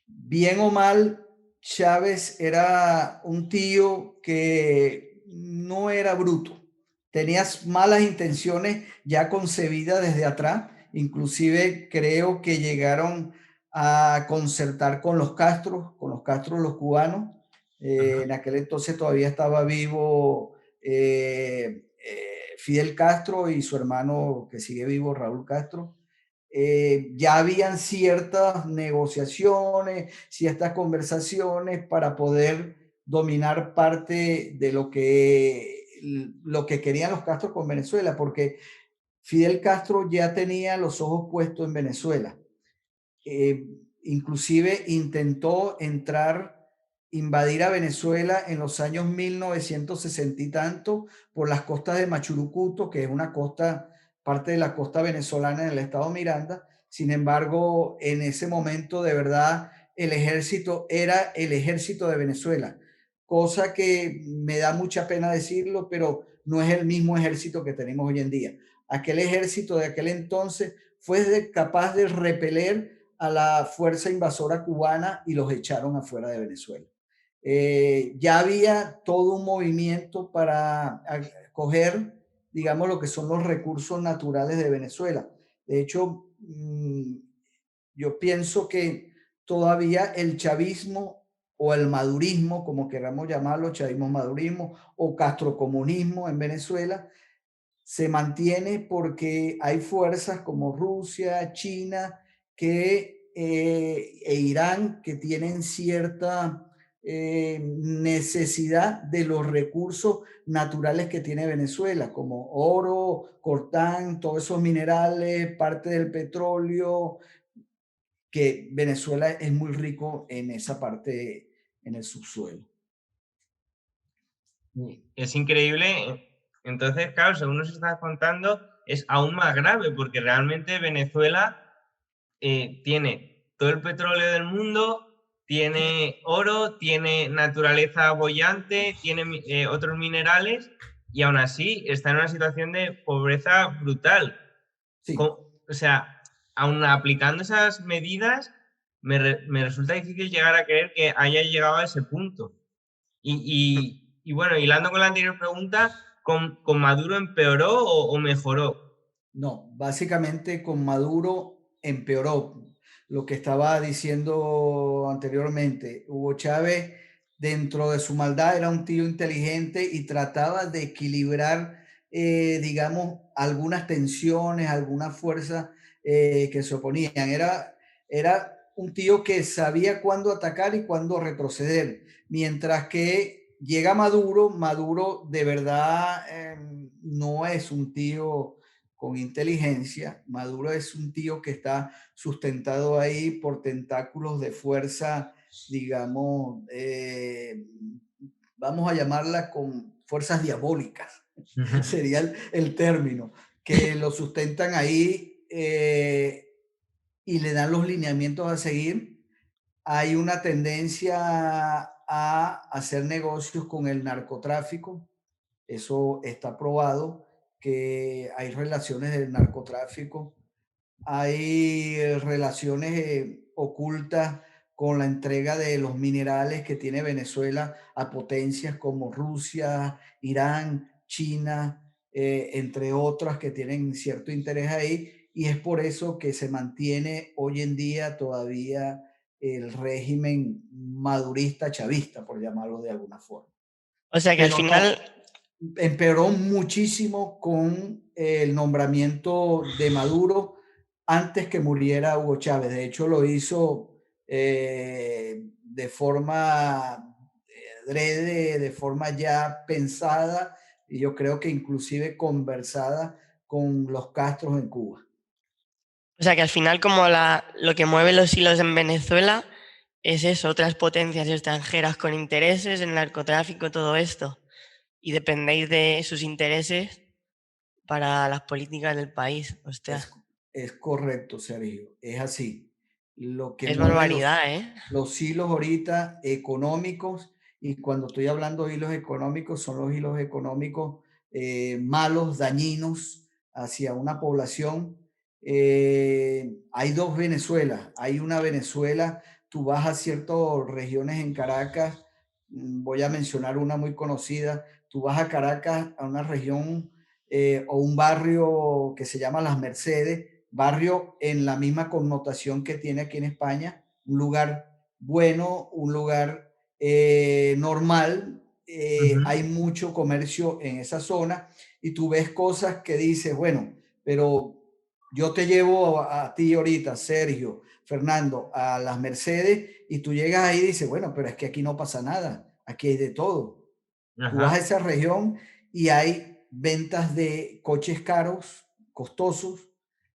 bien o mal, Chávez era un tío que no era bruto. Tenía malas intenciones ya concebidas desde atrás. Inclusive creo que llegaron a concertar con los Castros, los cubanos. Ajá. En aquel entonces todavía estaba vivo Fidel Castro y su hermano que sigue vivo, Raúl Castro. Ya habían ciertas negociaciones, ciertas conversaciones para poder dominar parte de lo que querían los Castro con Venezuela, porque Fidel Castro ya tenía los ojos puestos en Venezuela. Eh, Inclusive intentó invadir a Venezuela en los años 1960 y tanto por las costas de Machurucuto, que es una costa, parte de la costa venezolana en el estado Miranda. Sin embargo, en ese momento de verdad el ejército era el ejército de Venezuela, cosa que me da mucha pena decirlo, pero no es el mismo ejército que tenemos hoy en día. Aquel ejército de aquel entonces fue capaz de repeler a la fuerza invasora cubana y los echaron afuera de Venezuela. Ya había todo un movimiento para coger, digamos, lo que son los recursos naturales de Venezuela. De hecho, yo pienso que todavía el chavismo o el madurismo, como queramos llamarlo, chavismo, madurismo o castrocomunismo en Venezuela, se mantiene porque hay fuerzas como Rusia, China e Irán que tienen cierta necesidad de los recursos naturales que tiene Venezuela, como oro, coltán, todos esos minerales, parte del petróleo, que Venezuela es muy rico en esa parte, en el subsuelo. Es increíble. Entonces, claro, según nos estás contando, es aún más grave porque realmente Venezuela tiene todo el petróleo del mundo, tiene oro, tiene naturaleza boyante, tiene otros minerales y aún así está en una situación de pobreza brutal. Sí. O sea, aun aplicando esas medidas, me resulta difícil llegar a creer que haya llegado a ese punto. Y bueno, hilando con la anterior pregunta, ¿con Maduro empeoró o mejoró? No, básicamente con Maduro empeoró lo que estaba diciendo anteriormente. Hugo Chávez, dentro de su maldad, era un tío inteligente y trataba de equilibrar, digamos, algunas tensiones, algunas fuerzas que se oponían. Era un tío que sabía cuándo atacar y cuándo retroceder, mientras que llega Maduro, Maduro de verdad no es un tío con inteligencia. Maduro es un tío que está sustentado ahí por tentáculos de fuerza, digamos, vamos a llamarla con fuerzas diabólicas, sería el término, que lo sustentan ahí y le dan los lineamientos a seguir. Hay una tendencia a hacer negocios con el narcotráfico, eso está probado, que hay relaciones del narcotráfico, hay relaciones ocultas con la entrega de los minerales que tiene Venezuela a potencias como Rusia, Irán, China, entre otras que tienen cierto interés ahí. Y es por eso que se mantiene hoy en día todavía el régimen madurista chavista, por llamarlo de alguna forma. O sea que al Pero no, final, empeoró muchísimo con el nombramiento de Maduro antes que muriera Hugo Chávez. De hecho, lo hizo de forma drede, de forma ya pensada, y yo creo que inclusive conversada con los Castros en Cuba. o sea que al final como lo que mueve los hilos en Venezuela es eso, otras potencias extranjeras con intereses, el narcotráfico, todo esto. Y dependéis de sus intereses para las políticas del país. Hostia, Es, es correcto, Sergio, es así. Lo que es mueve barbaridad, ¿eh? los hilos ahorita económicos, y cuando estoy hablando de hilos económicos, son los hilos económicos malos, dañinos hacia una población. Hay dos Venezuelas, hay una Venezuela, tú vas a ciertas regiones en Caracas, voy a mencionar una muy conocida, tú vas a Caracas, a una región o un barrio que se llama Las Mercedes, barrio en la misma connotación que tiene aquí en España, un lugar bueno, un lugar normal, hay mucho comercio en esa zona y tú ves cosas que dices, bueno, pero yo te llevo a ti ahorita, Sergio, Fernando, a Las Mercedes y tú llegas ahí y dices, bueno, pero es que aquí no pasa nada, aquí hay de todo. Tú vas a Ajá. esa región y hay ventas de coches caros, costosos,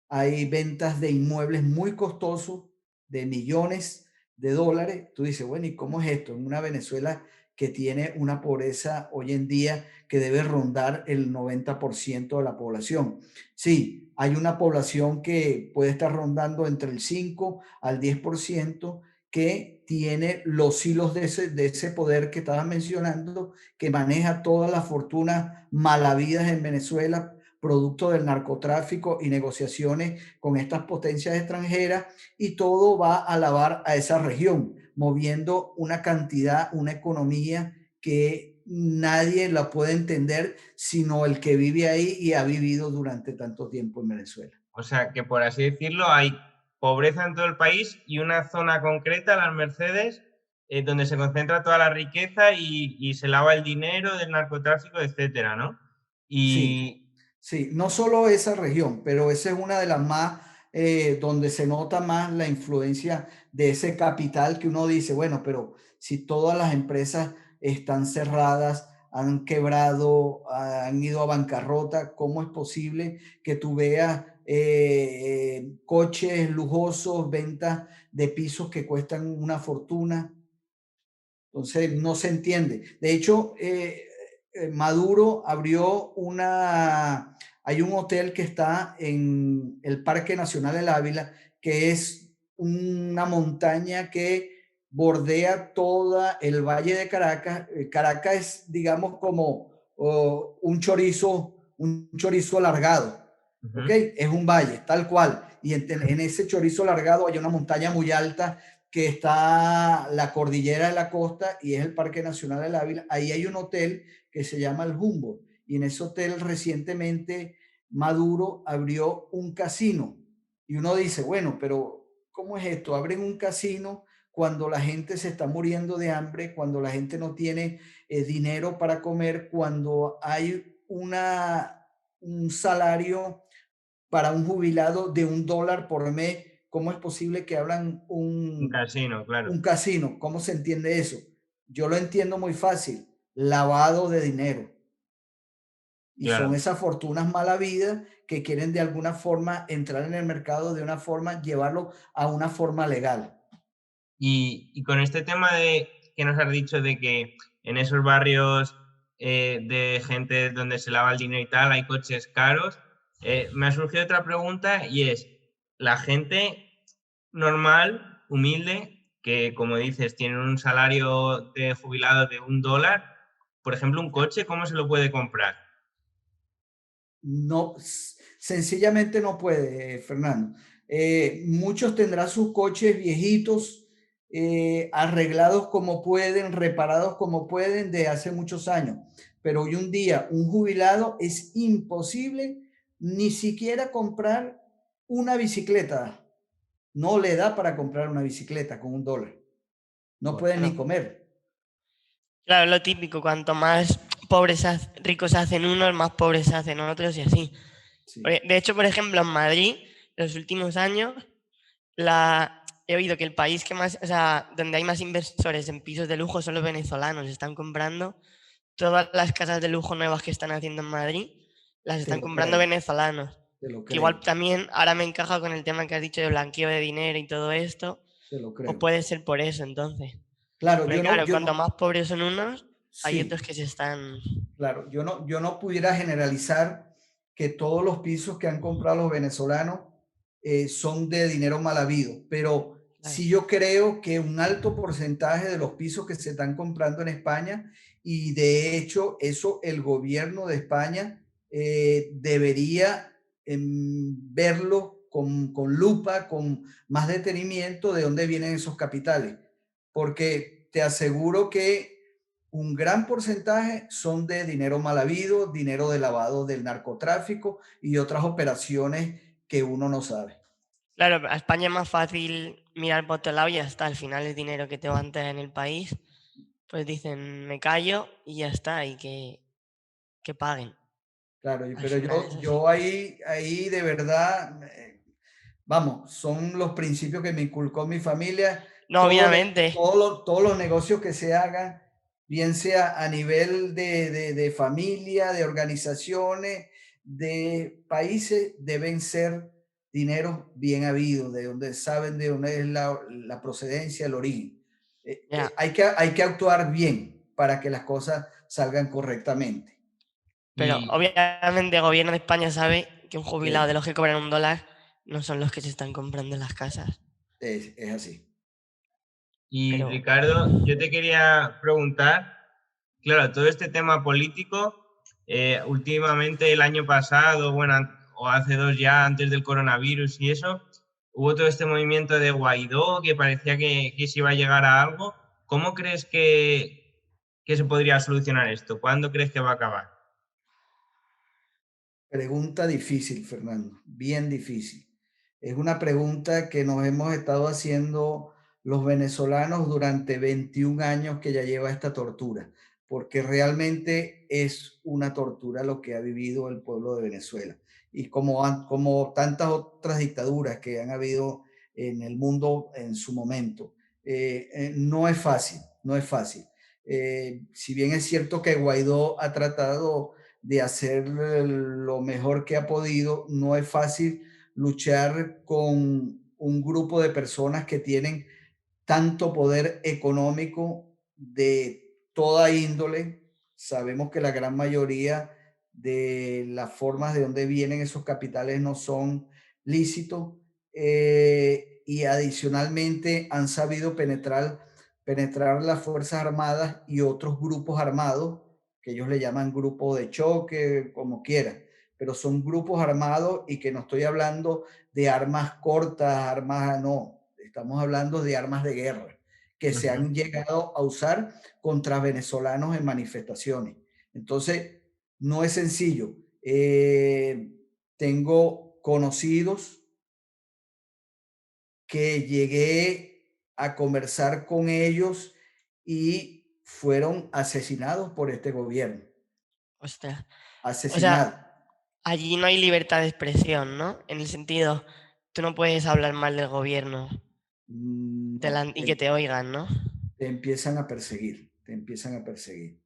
hay ventas de inmuebles muy costosos, de millones de dólares. Tú dices, bueno, ¿y cómo es esto? En una Venezuela que tiene una pobreza hoy en día que debe rondar el 90% de la población. Sí, hay una población que puede estar rondando entre el 5 al 10% que tiene los hilos de ese poder que estabas mencionando, que maneja todas las fortunas malavidas en Venezuela, producto del narcotráfico y negociaciones con estas potencias extranjeras, y todo va a lavar a esa región, moviendo una cantidad, una economía que nadie la puede entender, sino el que vive ahí y ha vivido durante tanto tiempo en Venezuela. O sea que, por así decirlo, hay pobreza en todo el país y una zona concreta, las Mercedes, donde se concentra toda la riqueza y se lava el dinero del narcotráfico, etcétera, ¿no? Sí, Y sí, no solo esa región, pero esa es una de las más, donde se nota más la influencia de ese capital que uno dice, bueno, pero si todas las empresas están cerradas, han quebrado, han ido a bancarrota, ¿cómo es posible que tú veas coches lujosos, ventas de pisos que cuestan una fortuna? Entonces no se entiende. De hecho, Maduro abrió hay un hotel que está en el Parque Nacional del Ávila, que es una montaña que bordea toda el Valle de Caracas. Caracas es, digamos, como un chorizo alargado. ¿ok? Es un valle, tal cual. Y en ese chorizo largado hay una montaña muy alta que está la cordillera de la costa y es el Parque Nacional del Ávila. Ahí hay un hotel que se llama el Humboldt y en ese hotel recientemente Maduro abrió un casino. Y uno dice, bueno, pero ¿cómo es esto? Abren un casino cuando la gente se está muriendo de hambre, cuando la gente no tiene dinero para comer, cuando hay un salario para un jubilado de $1 por mes. ¿Cómo es posible que hablan Un casino, claro. un casino? ¿Cómo se entiende eso? Yo lo entiendo muy fácil, lavado de dinero. Y son Claro. esas fortunas mal habidas que quieren de alguna forma entrar en el mercado, de una forma, llevarlo a una forma legal. Y con este tema de que nos has dicho de que en esos barrios de gente donde se lava el dinero y tal, hay coches caros, me ha surgido otra pregunta y es, la gente normal, humilde, que como dices, tiene un salario de jubilado de $1, por ejemplo, un coche, ¿cómo se lo puede comprar? No, sencillamente no puede, Fernando. Muchos tendrán sus coches viejitos, arreglados como pueden, reparados como pueden de hace muchos años. Pero hoy un día, un jubilado es imposible ni siquiera comprar una bicicleta. No le da para comprar una bicicleta con $1. No pueden ni Claro, comer. claro, lo típico, cuanto más pobres, ricos se hacen unos, más pobres se hacen otros y así. Sí, De hecho, por ejemplo, en Madrid, en los últimos años, he oído que el país que más, o sea, donde hay más inversores en pisos de lujo son los venezolanos. Están comprando todas las casas de lujo nuevas que están haciendo en Madrid, las te están lo comprando creo, venezolanos. te lo Que igual creo, también ahora me encaja con el tema que has dicho de blanqueo de dinero y todo esto, te lo o creo. puede ser por eso entonces. Claro, Porque claro, yo cuanto no, más pobres son unos, hay otros sí. que se están... Claro, yo no pudiera generalizar que todos los pisos que han comprado los venezolanos son de dinero mal habido, pero Claro, sí yo creo que un alto porcentaje de los pisos que se están comprando en España, y de hecho eso el gobierno de España debería verlo con lupa, con más detenimiento de dónde vienen esos capitales, porque te aseguro que un gran porcentaje son de dinero mal habido, dinero de lavado del narcotráfico y otras operaciones que uno no sabe. claro, a España es más fácil mirar por otro lado y ya está. Al final el dinero que te va a entrar en el país, pues dicen, me callo y ya está, y que paguen. Claro, Al pero final es así. yo ahí de verdad, vamos, son los principios que me inculcó mi familia. No, obviamente. Todos los negocios que se hagan, bien sea a nivel de familia, de organizaciones, de países, deben ser dineros bien habidos, de donde saben de dónde es la procedencia, el origen. Ya. Hay que actuar bien para que las cosas salgan correctamente. Pero Y, obviamente el gobierno de España sabe que un jubilado de Sí, los que cobran $1 no son los que se están comprando las casas. es así. y Pero Ricardo, yo te quería preguntar, claro, todo este tema político, últimamente el año pasado, bueno, o hace dos ya, antes del coronavirus y eso, hubo todo este movimiento de Guaidó que parecía que se iba a llegar a algo. ¿Cómo crees que se podría solucionar esto? ¿Cuándo crees que va a acabar? Pregunta difícil, Fernando, bien difícil. Es una pregunta que nos hemos estado haciendo los venezolanos durante 21 años que ya lleva esta tortura, porque realmente es una tortura lo que ha vivido el pueblo de Venezuela. Y como tantas otras dictaduras que han habido en el mundo en su momento, no es fácil, no es fácil. Si bien es cierto que Guaidó ha tratado de hacer lo mejor que ha podido. No es fácil luchar con un grupo de personas que tienen tanto poder económico de toda índole. Sabemos que la gran mayoría de las formas de donde vienen esos capitales no son lícitos, y adicionalmente han sabido penetrar las Fuerzas Armadas y otros grupos armados, que ellos le llaman grupo de choque, como quieran, pero son grupos armados y que no estoy hablando de armas cortas, armas, no, estamos hablando de armas de guerra que se Ujú. han llegado a usar contra venezolanos en manifestaciones. Entonces, no es sencillo. Tengo conocidos que llegué a conversar con ellos y fueron asesinados por este gobierno. Ostras. O sea, Asesinados. allí no hay libertad de expresión, ¿no? En el sentido, tú no puedes hablar mal del gobierno No, y que te oigan, ¿no? te empiezan a perseguir, te empiezan a perseguir.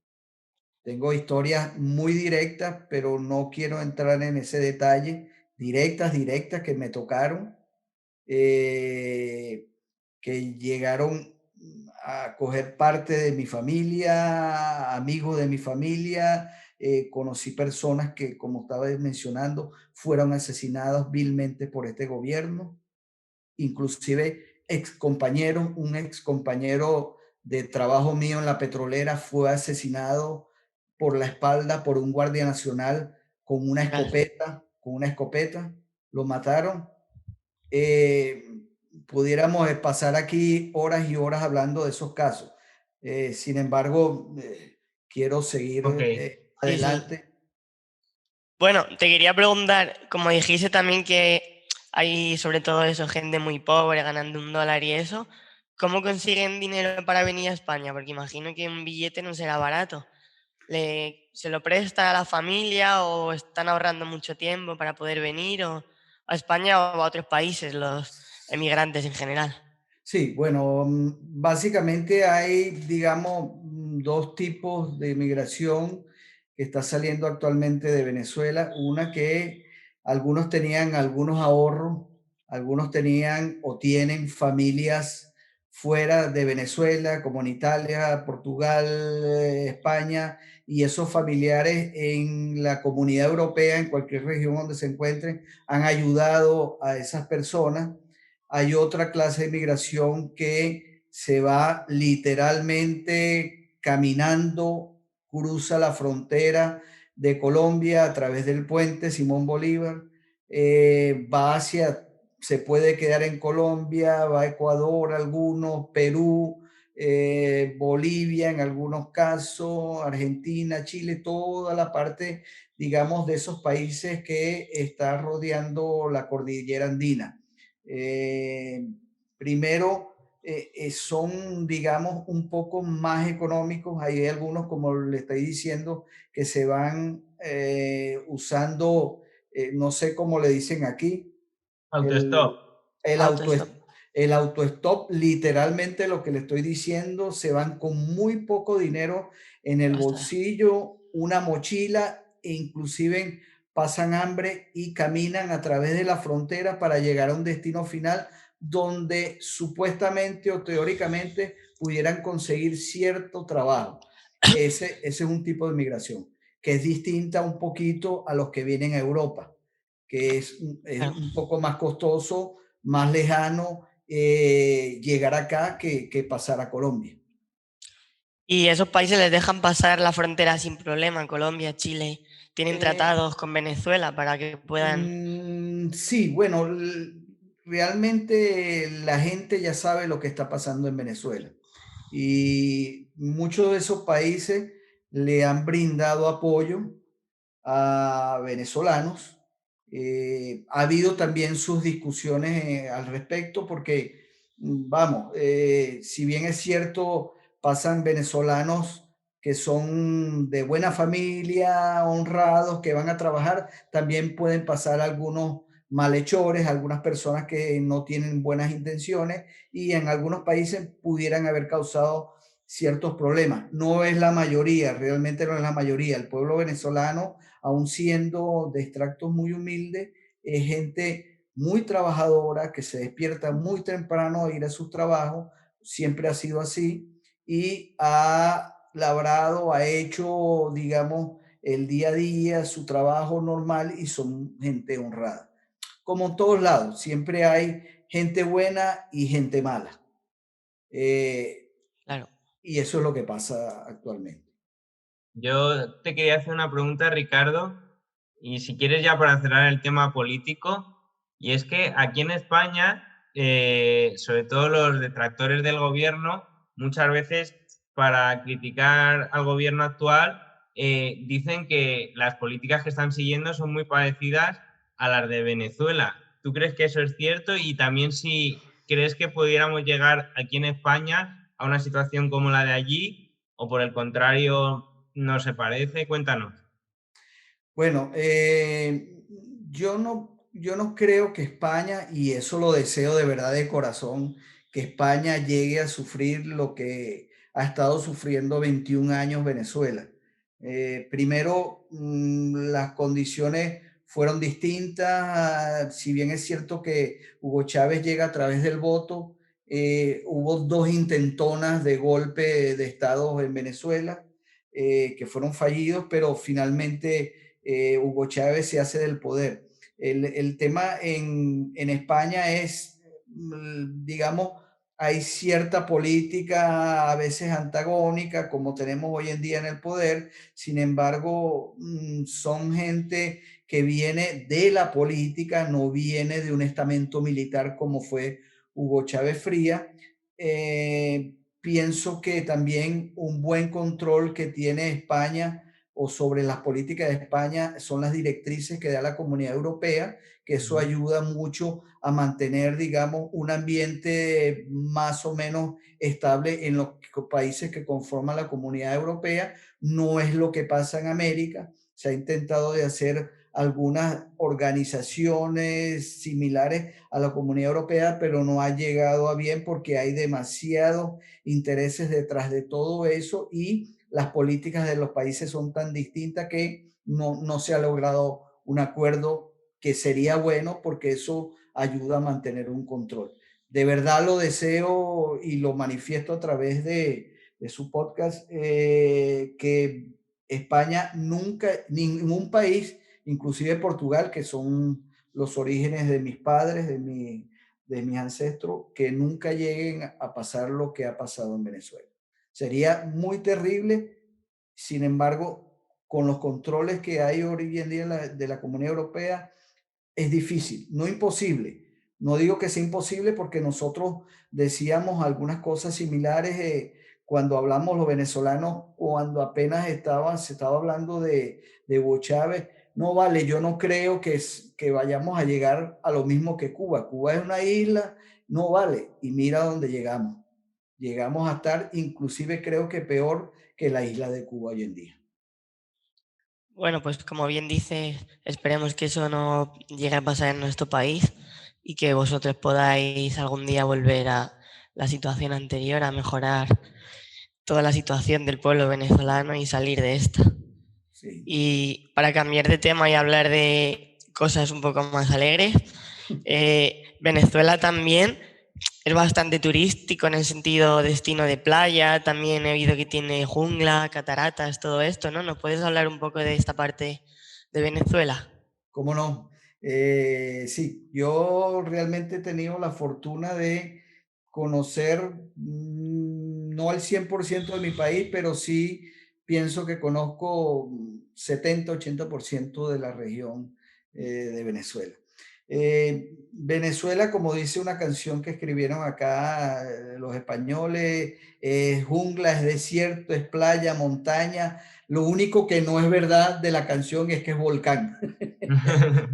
Tengo historias muy directas, pero no quiero entrar en ese detalle. Directas que me tocaron, eh, que llegaron a coger parte de mi familia, amigos de mi familia. Conocí personas que, como estaba mencionando, fueron asesinadas vilmente por este gobierno, inclusive un ex compañero de trabajo mío en la petrolera fue asesinado por la espalda por un guardia nacional Ostras. con una escopeta, lo mataron. Eh, Pudiéramos pasar aquí horas y horas hablando de esos casos. Sin embargo, quiero seguir Ok. Sí, sí. adelante. Bueno, te quería preguntar, como dijiste también que hay sobre todo eso, gente muy pobre ganando $1 y eso, ¿cómo consiguen dinero para venir a España? Porque imagino que un billete no será barato. ¿Se lo presta a la familia o están ahorrando mucho tiempo para poder venir a España o a otros países, los emigrantes en general? Sí, bueno, básicamente hay, digamos, dos tipos de migración que está saliendo actualmente de Venezuela. Una que algunos tenían algunos ahorros, algunos tenían o tienen familias fuera de Venezuela, como en Italia, Portugal, España, y esos familiares en la comunidad europea, en cualquier región donde se encuentren, han ayudado a esas personas. Hay otra clase de migración que se va literalmente caminando, cruza la frontera de Colombia a través del puente Simón Bolívar, va hacia, se puede quedar en Colombia, va a Ecuador algunos, Perú, Bolivia en algunos casos, Argentina, Chile, toda la parte, digamos, de esos países que está rodeando la cordillera andina. Eh, Primero, son, digamos, un poco más económicos. Hay algunos, como le estoy diciendo, que se van usando, no sé cómo le dicen aquí, Autostop. el, el auto, Autostop. el autostop, literalmente lo que le estoy diciendo, se van con muy poco dinero en el Ostras. bolsillo, una mochila, e inclusive pasan hambre y caminan a través de la frontera para llegar a un destino final donde supuestamente o teóricamente pudieran conseguir cierto trabajo. Ese es un tipo de migración que es distinta un poquito a los que vienen a Europa, que es Claro. un poco más costoso, más lejano llegar acá que pasar a Colombia. Y esos países les dejan pasar la frontera sin problema, Colombia, Chile. Tienen Eh, tratados con Venezuela para que puedan... sí, bueno, realmente la gente ya sabe lo que está pasando en Venezuela y muchos de esos países le han brindado apoyo a venezolanos. Ha habido también sus discusiones al respecto porque, vamos, si bien es cierto, pasan venezolanos que son de buena familia, honrados, que van a trabajar, también pueden pasar algunos malhechores, algunas personas que no tienen buenas intenciones y en algunos países pudieran haber causado ciertos problemas. No es la mayoría, realmente no es la mayoría. El pueblo venezolano, aun siendo de extractos muy humildes, es gente muy trabajadora, que se despierta muy temprano a ir a sus trabajos, siempre ha sido así, y ha labrado, ha hecho, digamos, el día a día, su trabajo normal y son gente honrada. Como en todos lados, siempre hay gente buena y gente mala. Eh, Claro. y eso es lo que pasa actualmente. Yo te quería hacer una pregunta, Ricardo, y si quieres ya para cerrar el tema político, y es que aquí en España, sobre todo los detractores del gobierno, muchas veces para criticar al gobierno actual, dicen que las políticas que están siguiendo son muy parecidas a las de Venezuela. ¿Tú crees que eso es cierto? Y también si crees que pudiéramos llegar aquí en España a una situación como la de allí, o por el contrario, no se parece. Cuéntanos. Bueno, yo no creo que España, y eso lo deseo de verdad de corazón, que España llegue a sufrir lo que ha estado sufriendo 21 años Venezuela. Primero, las condiciones fueron distintas. Si bien es cierto que Hugo Chávez llega a través del voto, hubo dos intentonas de golpe de Estado en Venezuela que fueron fallidos, pero finalmente Hugo Chávez se hace del poder. El tema en España es, digamos, hay cierta política a veces antagónica, como tenemos hoy en día en el poder. Sin embargo, son gente que viene de la política, no viene de un estamento militar como fue Hugo Chávez Fría. Pienso que también un buen control que tiene España o sobre las políticas de España son las directrices que da la Comunidad Europea, que eso ayuda mucho a mantener, digamos, un ambiente más o menos estable en los países que conforman la Comunidad Europea. No es lo que pasa en América. Se ha intentado de hacer algunas organizaciones similares a la Comunidad Europea, pero no ha llegado a bien porque hay demasiados intereses detrás de todo eso y las políticas de los países son tan distintas que no se ha logrado un acuerdo que sería bueno porque eso ayuda a mantener un control. De verdad lo deseo y lo manifiesto a través de su podcast, que España nunca, ningún país, inclusive Portugal, que son los orígenes de mis padres, de mis ancestros, que nunca lleguen a pasar lo que ha pasado en Venezuela. Sería muy terrible. Sin embargo, con los controles que hay hoy en día de la Comunidad Europea, es difícil, no imposible. No digo que sea imposible porque nosotros decíamos algunas cosas similares cuando hablamos los venezolanos, cuando apenas se estaba hablando de Hugo Chávez. No vale, yo no creo que vayamos a llegar a lo mismo que Cuba. Cuba es una isla, no vale. Y mira dónde llegamos. Llegamos a estar inclusive creo que peor que la isla de Cuba hoy en día. Bueno, pues como bien dices, esperemos que eso no llegue a pasar en nuestro país y que vosotros podáis algún día volver a la situación anterior, a mejorar toda la situación del pueblo venezolano y salir de esta. Sí. Y para cambiar de tema y hablar de cosas un poco más alegres, Venezuela también es bastante turístico en el sentido destino de playa, también he oído que tiene jungla, cataratas, todo esto, ¿no? ¿Nos puedes hablar un poco de esta parte de Venezuela? ¿Cómo no? Sí, yo realmente he tenido la fortuna de conocer, no al 100% de mi país, pero sí pienso que conozco 70-80% de la región de Venezuela. Venezuela, como dice una canción que escribieron acá los españoles, es jungla, es desierto, es playa, montaña. Lo único que no es verdad de la canción es que es volcán.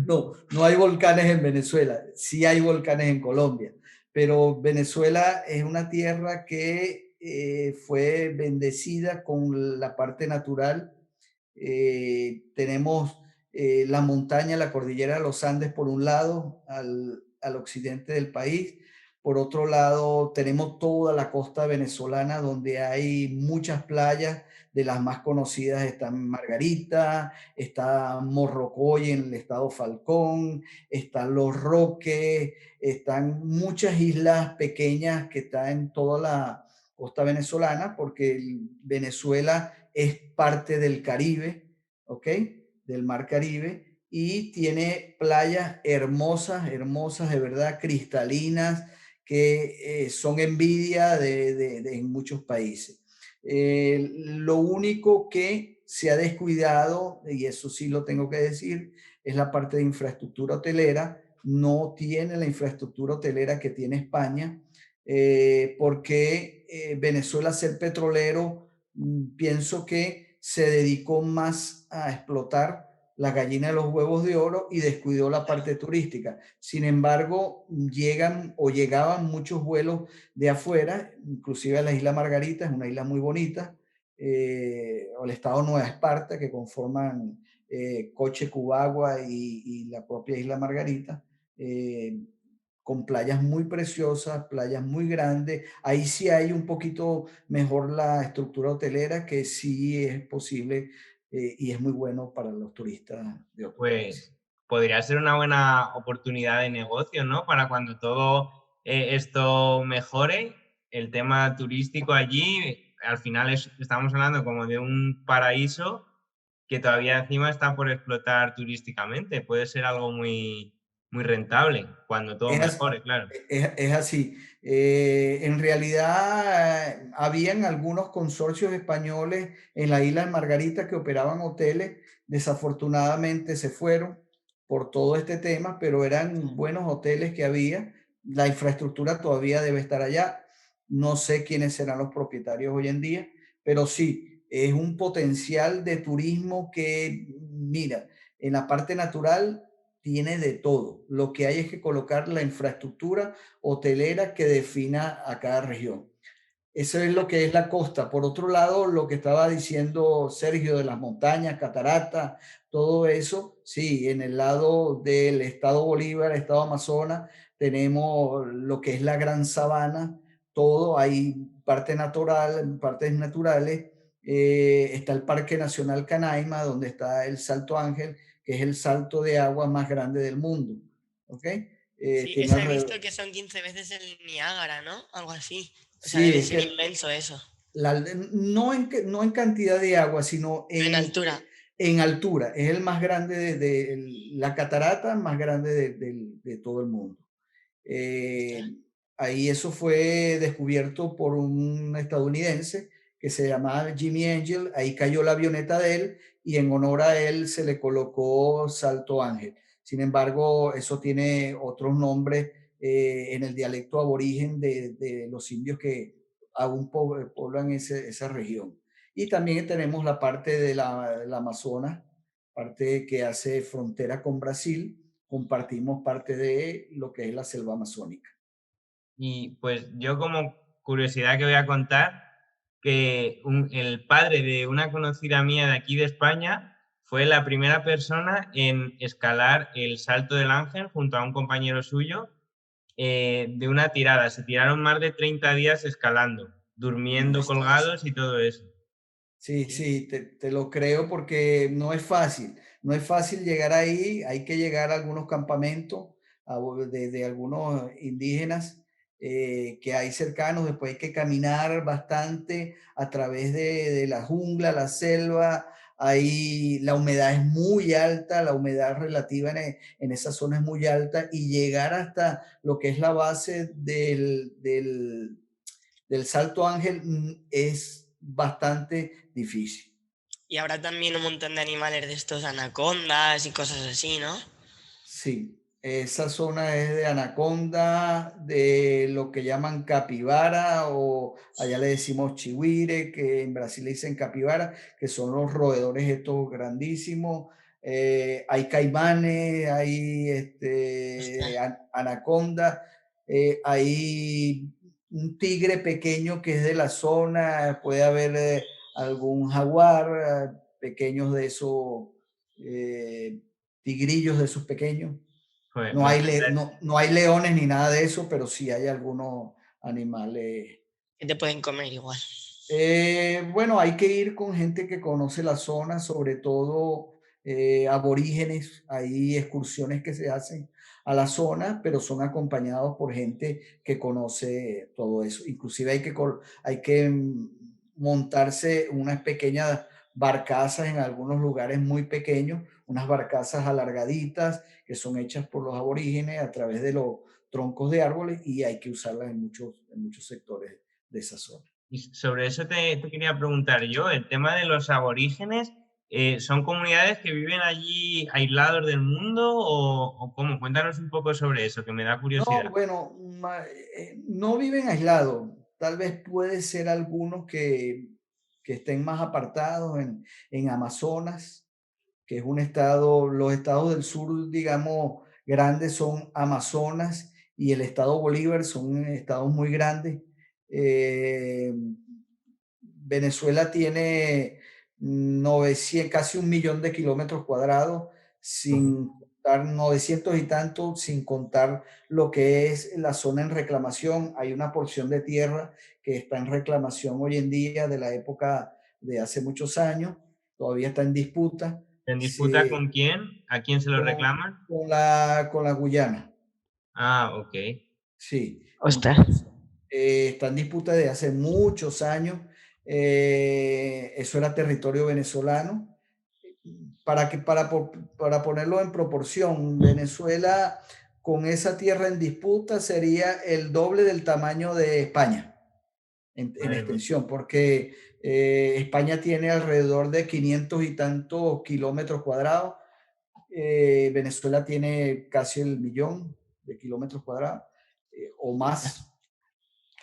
No, no hay volcanes en Venezuela, sí hay volcanes en Colombia, pero Venezuela es una tierra que fue bendecida con la parte natural. Tenemos la montaña, la cordillera de los Andes por un lado, al occidente del país. Por otro lado, tenemos toda la costa venezolana donde hay muchas playas, de las más conocidas están Margarita, está Morrocoy en el estado Falcón, están Los Roques, están muchas islas pequeñas que están en toda la costa venezolana, porque Venezuela es parte del Caribe, ¿ok? Del Mar Caribe, y tiene playas hermosas, hermosas, de verdad, cristalinas, que son envidia en muchos países. Lo único que se ha descuidado, y eso sí lo tengo que decir, es la parte de infraestructura hotelera. No tiene la infraestructura hotelera que tiene España, porque Venezuela, ser petrolero, pienso que se dedicó más a explotar la gallina de los huevos de oro y descuidó la parte turística. Sin embargo, llegan o llegaban muchos vuelos de afuera, inclusive a la isla Margarita, es una isla muy bonita, o el estado Nueva Esparta, que conforman Coche, Cubagua y la propia isla Margarita, eh, con playas muy preciosas, playas muy grandes. Ahí sí hay un poquito mejor la estructura hotelera, que sí es posible y es muy bueno para los turistas de otros países. Pues podría ser una buena oportunidad de negocio, ¿no? Para cuando todo esto mejore, el tema turístico allí, al final estamos hablando como de un paraíso que todavía encima está por explotar turísticamente. Puede ser algo muy, muy rentable cuando todo Es, as- mejore, claro. es así. En realidad, habían algunos consorcios españoles en la isla de Margarita que operaban hoteles. Desafortunadamente se fueron por todo este tema, pero eran buenos hoteles que había. La infraestructura todavía debe estar allá. No sé quiénes serán los propietarios hoy en día, pero sí, es un potencial de turismo que, mira, en la parte natural tiene de todo. Lo que hay es que colocar la infraestructura hotelera que defina a cada región. Eso es lo que es la costa. Por otro lado, lo que estaba diciendo Sergio de las montañas, cataratas, todo eso, sí, en el lado del estado Bolívar, estado Amazonas, tenemos lo que es la gran sabana, todo, hay parte natural, partes naturales, está el Parque Nacional Canaima, donde está el Salto Ángel, que es el salto de agua más grande del mundo, ¿ok? Sí, Tiene eso he visto alrededor, que son 15 veces el Niágara, ¿no? Algo así. O sea, sí, debe es ser que inmenso eso. no en cantidad de agua, sino En altura. en altura. Es el más grande la catarata más grande de todo el mundo. Ostras. Eh, Ahí eso fue descubierto por un estadounidense que se llamaba Jimmy Angel. Ahí cayó la avioneta de él y en honor a él se le colocó Salto Ángel. Sin embargo, eso tiene otros nombres en el dialecto aborigen de los indios que aún poblan esa región. Y también tenemos la parte del Amazonas, parte que hace frontera con Brasil. Compartimos parte de lo que es la selva amazónica. Y pues yo como curiosidad que voy a contar, que el padre de una conocida mía de aquí de España fue la primera persona en escalar el Salto del Ángel junto a un compañero suyo de una tirada. Se tiraron más de 30 días escalando, durmiendo Ostras. colgados y todo eso. Sí, Sí. sí, te lo creo porque no es fácil. No es fácil llegar ahí. Hay que llegar a algunos campamentos de algunos indígenas que hay cercanos. Después hay que caminar bastante a través de la jungla, la selva. Ahí la humedad es muy alta, la humedad relativa en esa zona es muy alta y llegar hasta lo que es la base del Salto Ángel es bastante difícil. Y habrá también un montón de animales de estos anacondas y cosas así, ¿no? Sí, esa zona es de anaconda, de lo que llaman capibara o allá le decimos chihuire, que en Brasil le dicen capibara, que son los roedores estos grandísimos. Hay caimanes, hay Ostras. anaconda, hay un tigre pequeño que es de la zona, puede haber algún jaguar, pequeños de esos. eh, Tigrillos de esos pequeños. Joder, me encantaría. No hay leones ni nada de eso, pero sí hay algunos animales. Que te pueden comer igual. Bueno, hay que ir con gente que conoce la zona, sobre todo aborígenes. Hay excursiones que se hacen a la zona, pero son acompañados por gente que conoce todo eso. Inclusive hay que montarse unas pequeñas barcazas en algunos lugares muy pequeños, unas barcazas alargaditas que son hechas por los aborígenes a través de los troncos de árboles y hay que usarlas en muchos sectores de esa zona. Y sobre eso te quería preguntar yo, el tema de los aborígenes, ¿son comunidades que viven allí aislados del mundo o cómo? Cuéntanos un poco sobre eso, que me da No, curiosidad. bueno, no viven aislados. Tal vez puede ser algunos que estén más apartados en Amazonas, que es un estado, los estados del sur, digamos, grandes son Amazonas y el estado Bolívar son estados muy grandes. Eh, Venezuela tiene 900, casi 1 millón de kilómetros cuadrados, Ujú. sin contar 900 y tanto, sin contar lo que es la zona en reclamación. Hay una porción de tierra que está en reclamación hoy en día de la época de hace muchos años, todavía está en disputa. ¿En disputa Se, con quién? ¿A quién se lo reclaman? con la Guyana, Ah, ok. sí. Ostras. Entonces, está en disputa de hace muchos años. Eso era territorio venezolano. Para ponerlo en proporción, Venezuela con esa tierra en disputa sería el doble del tamaño de España en Madre mía. extensión, porque España tiene alrededor de 500 y tantos kilómetros cuadrados. Venezuela tiene casi el millón de kilómetros cuadrados o más.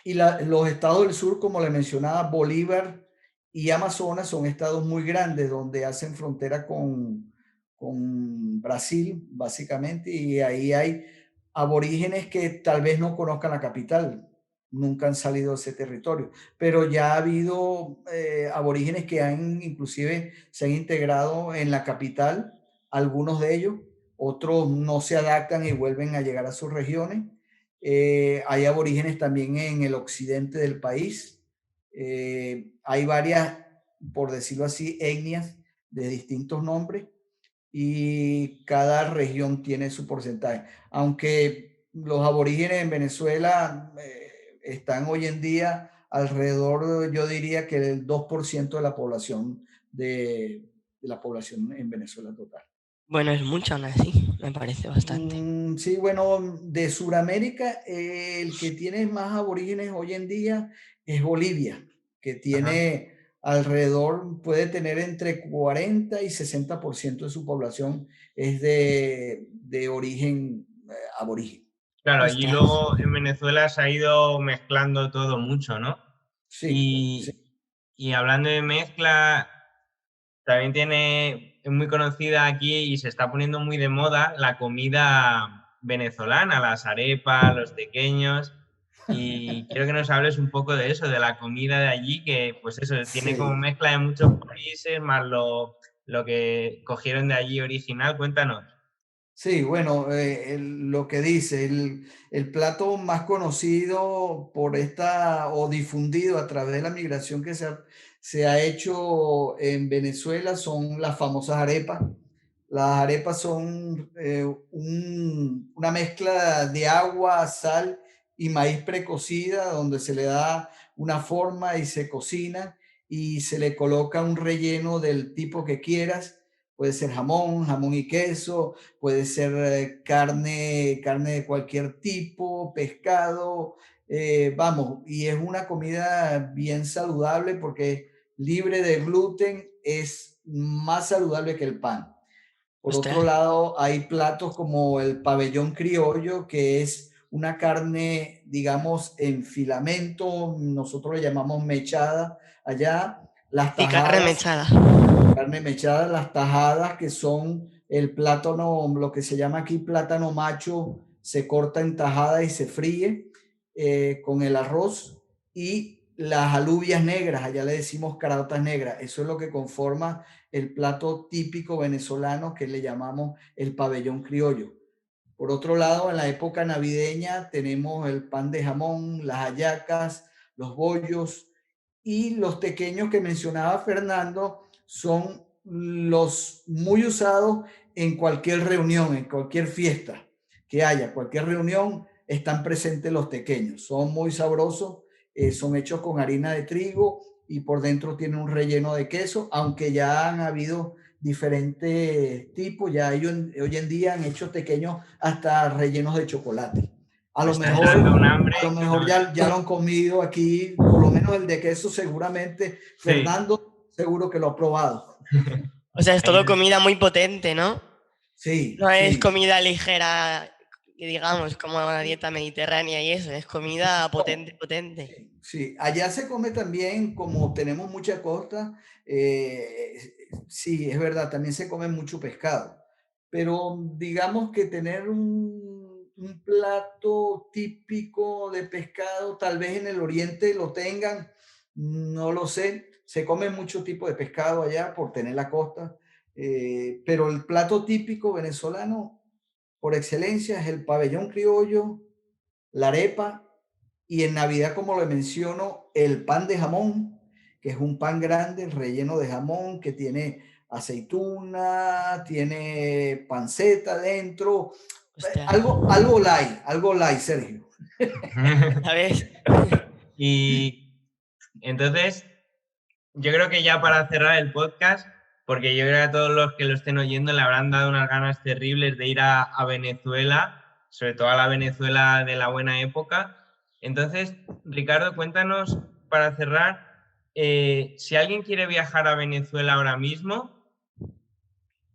Y los estados del sur, como le mencionaba, Bolívar y Amazonas son estados muy grandes donde hacen frontera con Brasil, básicamente, y ahí hay aborígenes que tal vez no conozcan la capital, nunca han salido de ese territorio, pero ya ha habido aborígenes que han inclusive se han integrado en la capital, algunos de ellos, otros no se adaptan y vuelven a llegar a sus regiones. Hay aborígenes también en el occidente del país. Hay varias, por decirlo así, etnias de distintos nombres y cada región tiene su porcentaje. Aunque los aborígenes en Venezuela están hoy en día alrededor, yo diría que del 2% de la población de la población en Venezuela total. Bueno, es mucho aún así, me parece bastante. Sí, bueno, de Sudamérica, el que tiene más aborígenes hoy en día es Bolivia, que Ajá. tiene alrededor, puede tener entre 40 y 60% de su población es de origen aborigen. Claro, allí Ostras. luego en Venezuela se ha ido mezclando todo mucho, ¿no? Sí, sí, Y hablando de mezcla, también es muy conocida aquí y se está poniendo muy de moda la comida venezolana, las arepas, los tequeños. Y quiero que nos hables un poco de eso, de la comida de allí, que pues eso, tiene como sí. mezcla de muchos países, más lo que cogieron de allí original. Cuéntanos. Sí, bueno, lo que dice, el plato más conocido por esta o difundido a través de la migración que se ha hecho en Venezuela son las famosas arepas. Las arepas son una mezcla de agua, sal y maíz precocida, donde se le da una forma y se cocina y se le coloca un relleno del tipo que quieras. Puede ser jamón, jamón y queso, puede ser carne de cualquier tipo, pescado, vamos, y es una comida bien saludable porque libre de gluten, es más saludable que el pan. Por otro Ostras. lado, hay platos como el pabellón criollo, que es una carne, digamos, en filamento, nosotros le llamamos mechada allá, las Sí, carne tajadas, mechada. carne mechada, las tajadas que son el plátano, lo que se llama aquí plátano macho, se corta en tajada y se fríe con el arroz y las alubias negras, allá le decimos caraotas negras, eso es lo que conforma el plato típico venezolano que le llamamos el pabellón criollo. Por otro lado, en la época navideña tenemos el pan de jamón, las hallacas, los bollos, y los pequeños que mencionaba Fernando son los muy usados en cualquier reunión, en cualquier fiesta que haya, cualquier reunión, están presentes los pequeños. Son muy sabrosos, son hechos con harina de trigo y por dentro tienen un relleno de queso, aunque ya han habido diferentes tipos, ya ellos hoy en día han hecho pequeños hasta rellenos de chocolate. A lo Me está mejor, entrando un hambre a lo que mejor no... ya lo han comido aquí, por lo menos el de queso seguramente. Sí. Fernando seguro que lo ha probado. O sea, es Ahí todo no- comida muy potente, ¿no? Sí, No es sí. comida ligera, digamos, como una dieta mediterránea y eso, es comida potente, potente. Sí, allá se come también, como tenemos mucha costa, sí, es verdad, también se come mucho pescado, pero digamos que tener un plato típico de pescado, tal vez en el oriente lo tengan, no lo sé, se come mucho tipo de pescado allá por tener la costa, pero el plato típico venezolano por excelencia es el pabellón criollo, la arepa y en Navidad, como le menciono, el pan de jamón, que es un pan grande relleno de jamón que tiene aceituna, tiene panceta dentro, Hostia, algo light, Sergio. ¿sabes? Y entonces, yo creo que ya para cerrar el podcast, porque yo creo que a todos los que lo estén oyendo le habrán dado unas ganas terribles de ir a Venezuela, sobre todo a la Venezuela de la buena época. Entonces, Ricardo, cuéntanos para cerrar, si alguien quiere viajar a Venezuela ahora mismo,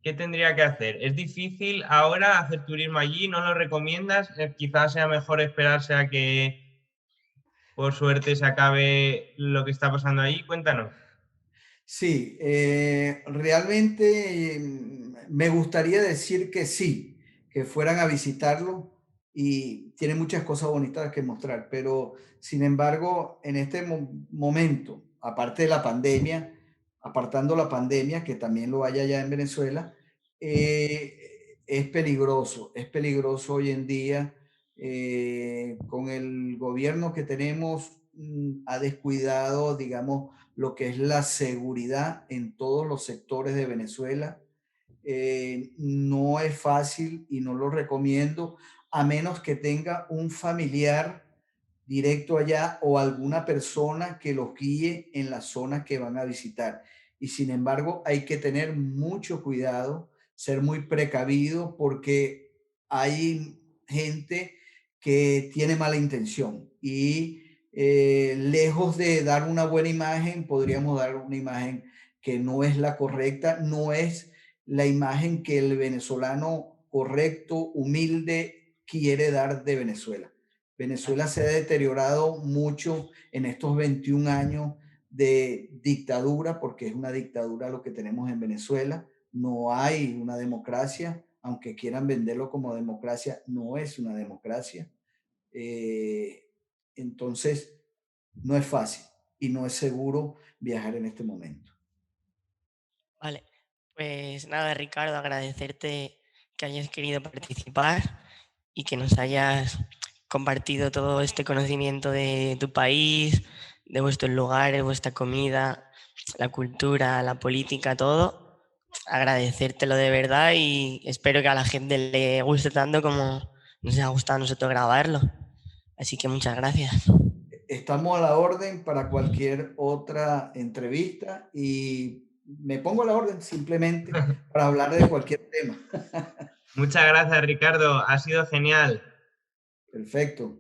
¿qué tendría que hacer? ¿Es difícil ahora hacer turismo allí? ¿No lo recomiendas? Quizás sea mejor esperarse a que por suerte se acabe lo que está pasando ahí. Cuéntanos. Sí, realmente me gustaría decir que sí, que fueran a visitarlo y tiene muchas cosas bonitas que mostrar, pero sin embargo, en este momento, aparte de la pandemia, apartando la pandemia, que también lo haya ya en Venezuela, es peligroso hoy en día con el gobierno que tenemos, ha descuidado, digamos, lo que es la seguridad en todos los sectores de Venezuela. No es fácil y no lo recomiendo a menos que tenga un familiar directo allá o alguna persona que los guíe en las zonas que van a visitar. Y sin embargo, hay que tener mucho cuidado, ser muy precavido porque hay gente que tiene mala intención y lejos de dar una buena imagen, podríamos dar una imagen que no es la correcta, no es la imagen que el venezolano correcto, humilde, quiere dar de Venezuela. Venezuela se ha deteriorado mucho en estos 21 años de dictadura, porque es una dictadura lo que tenemos en Venezuela. No hay una democracia, aunque quieran venderlo como democracia, no es una democracia. Eh, entonces, no es fácil y no es seguro viajar en este momento. Vale, pues nada, Ricardo, agradecerte que hayas querido participar y que nos hayas compartido todo este conocimiento de tu país, de vuestros lugares, vuestra comida, la cultura, la política, todo. Agradecértelo de verdad y espero que a la gente le guste tanto como nos ha gustado a nosotros grabarlo. Así que muchas gracias. Estamos a la orden para cualquier otra entrevista y me pongo a la orden simplemente para hablar de cualquier tema. Muchas gracias, Ricardo. Ha sido genial. Perfecto.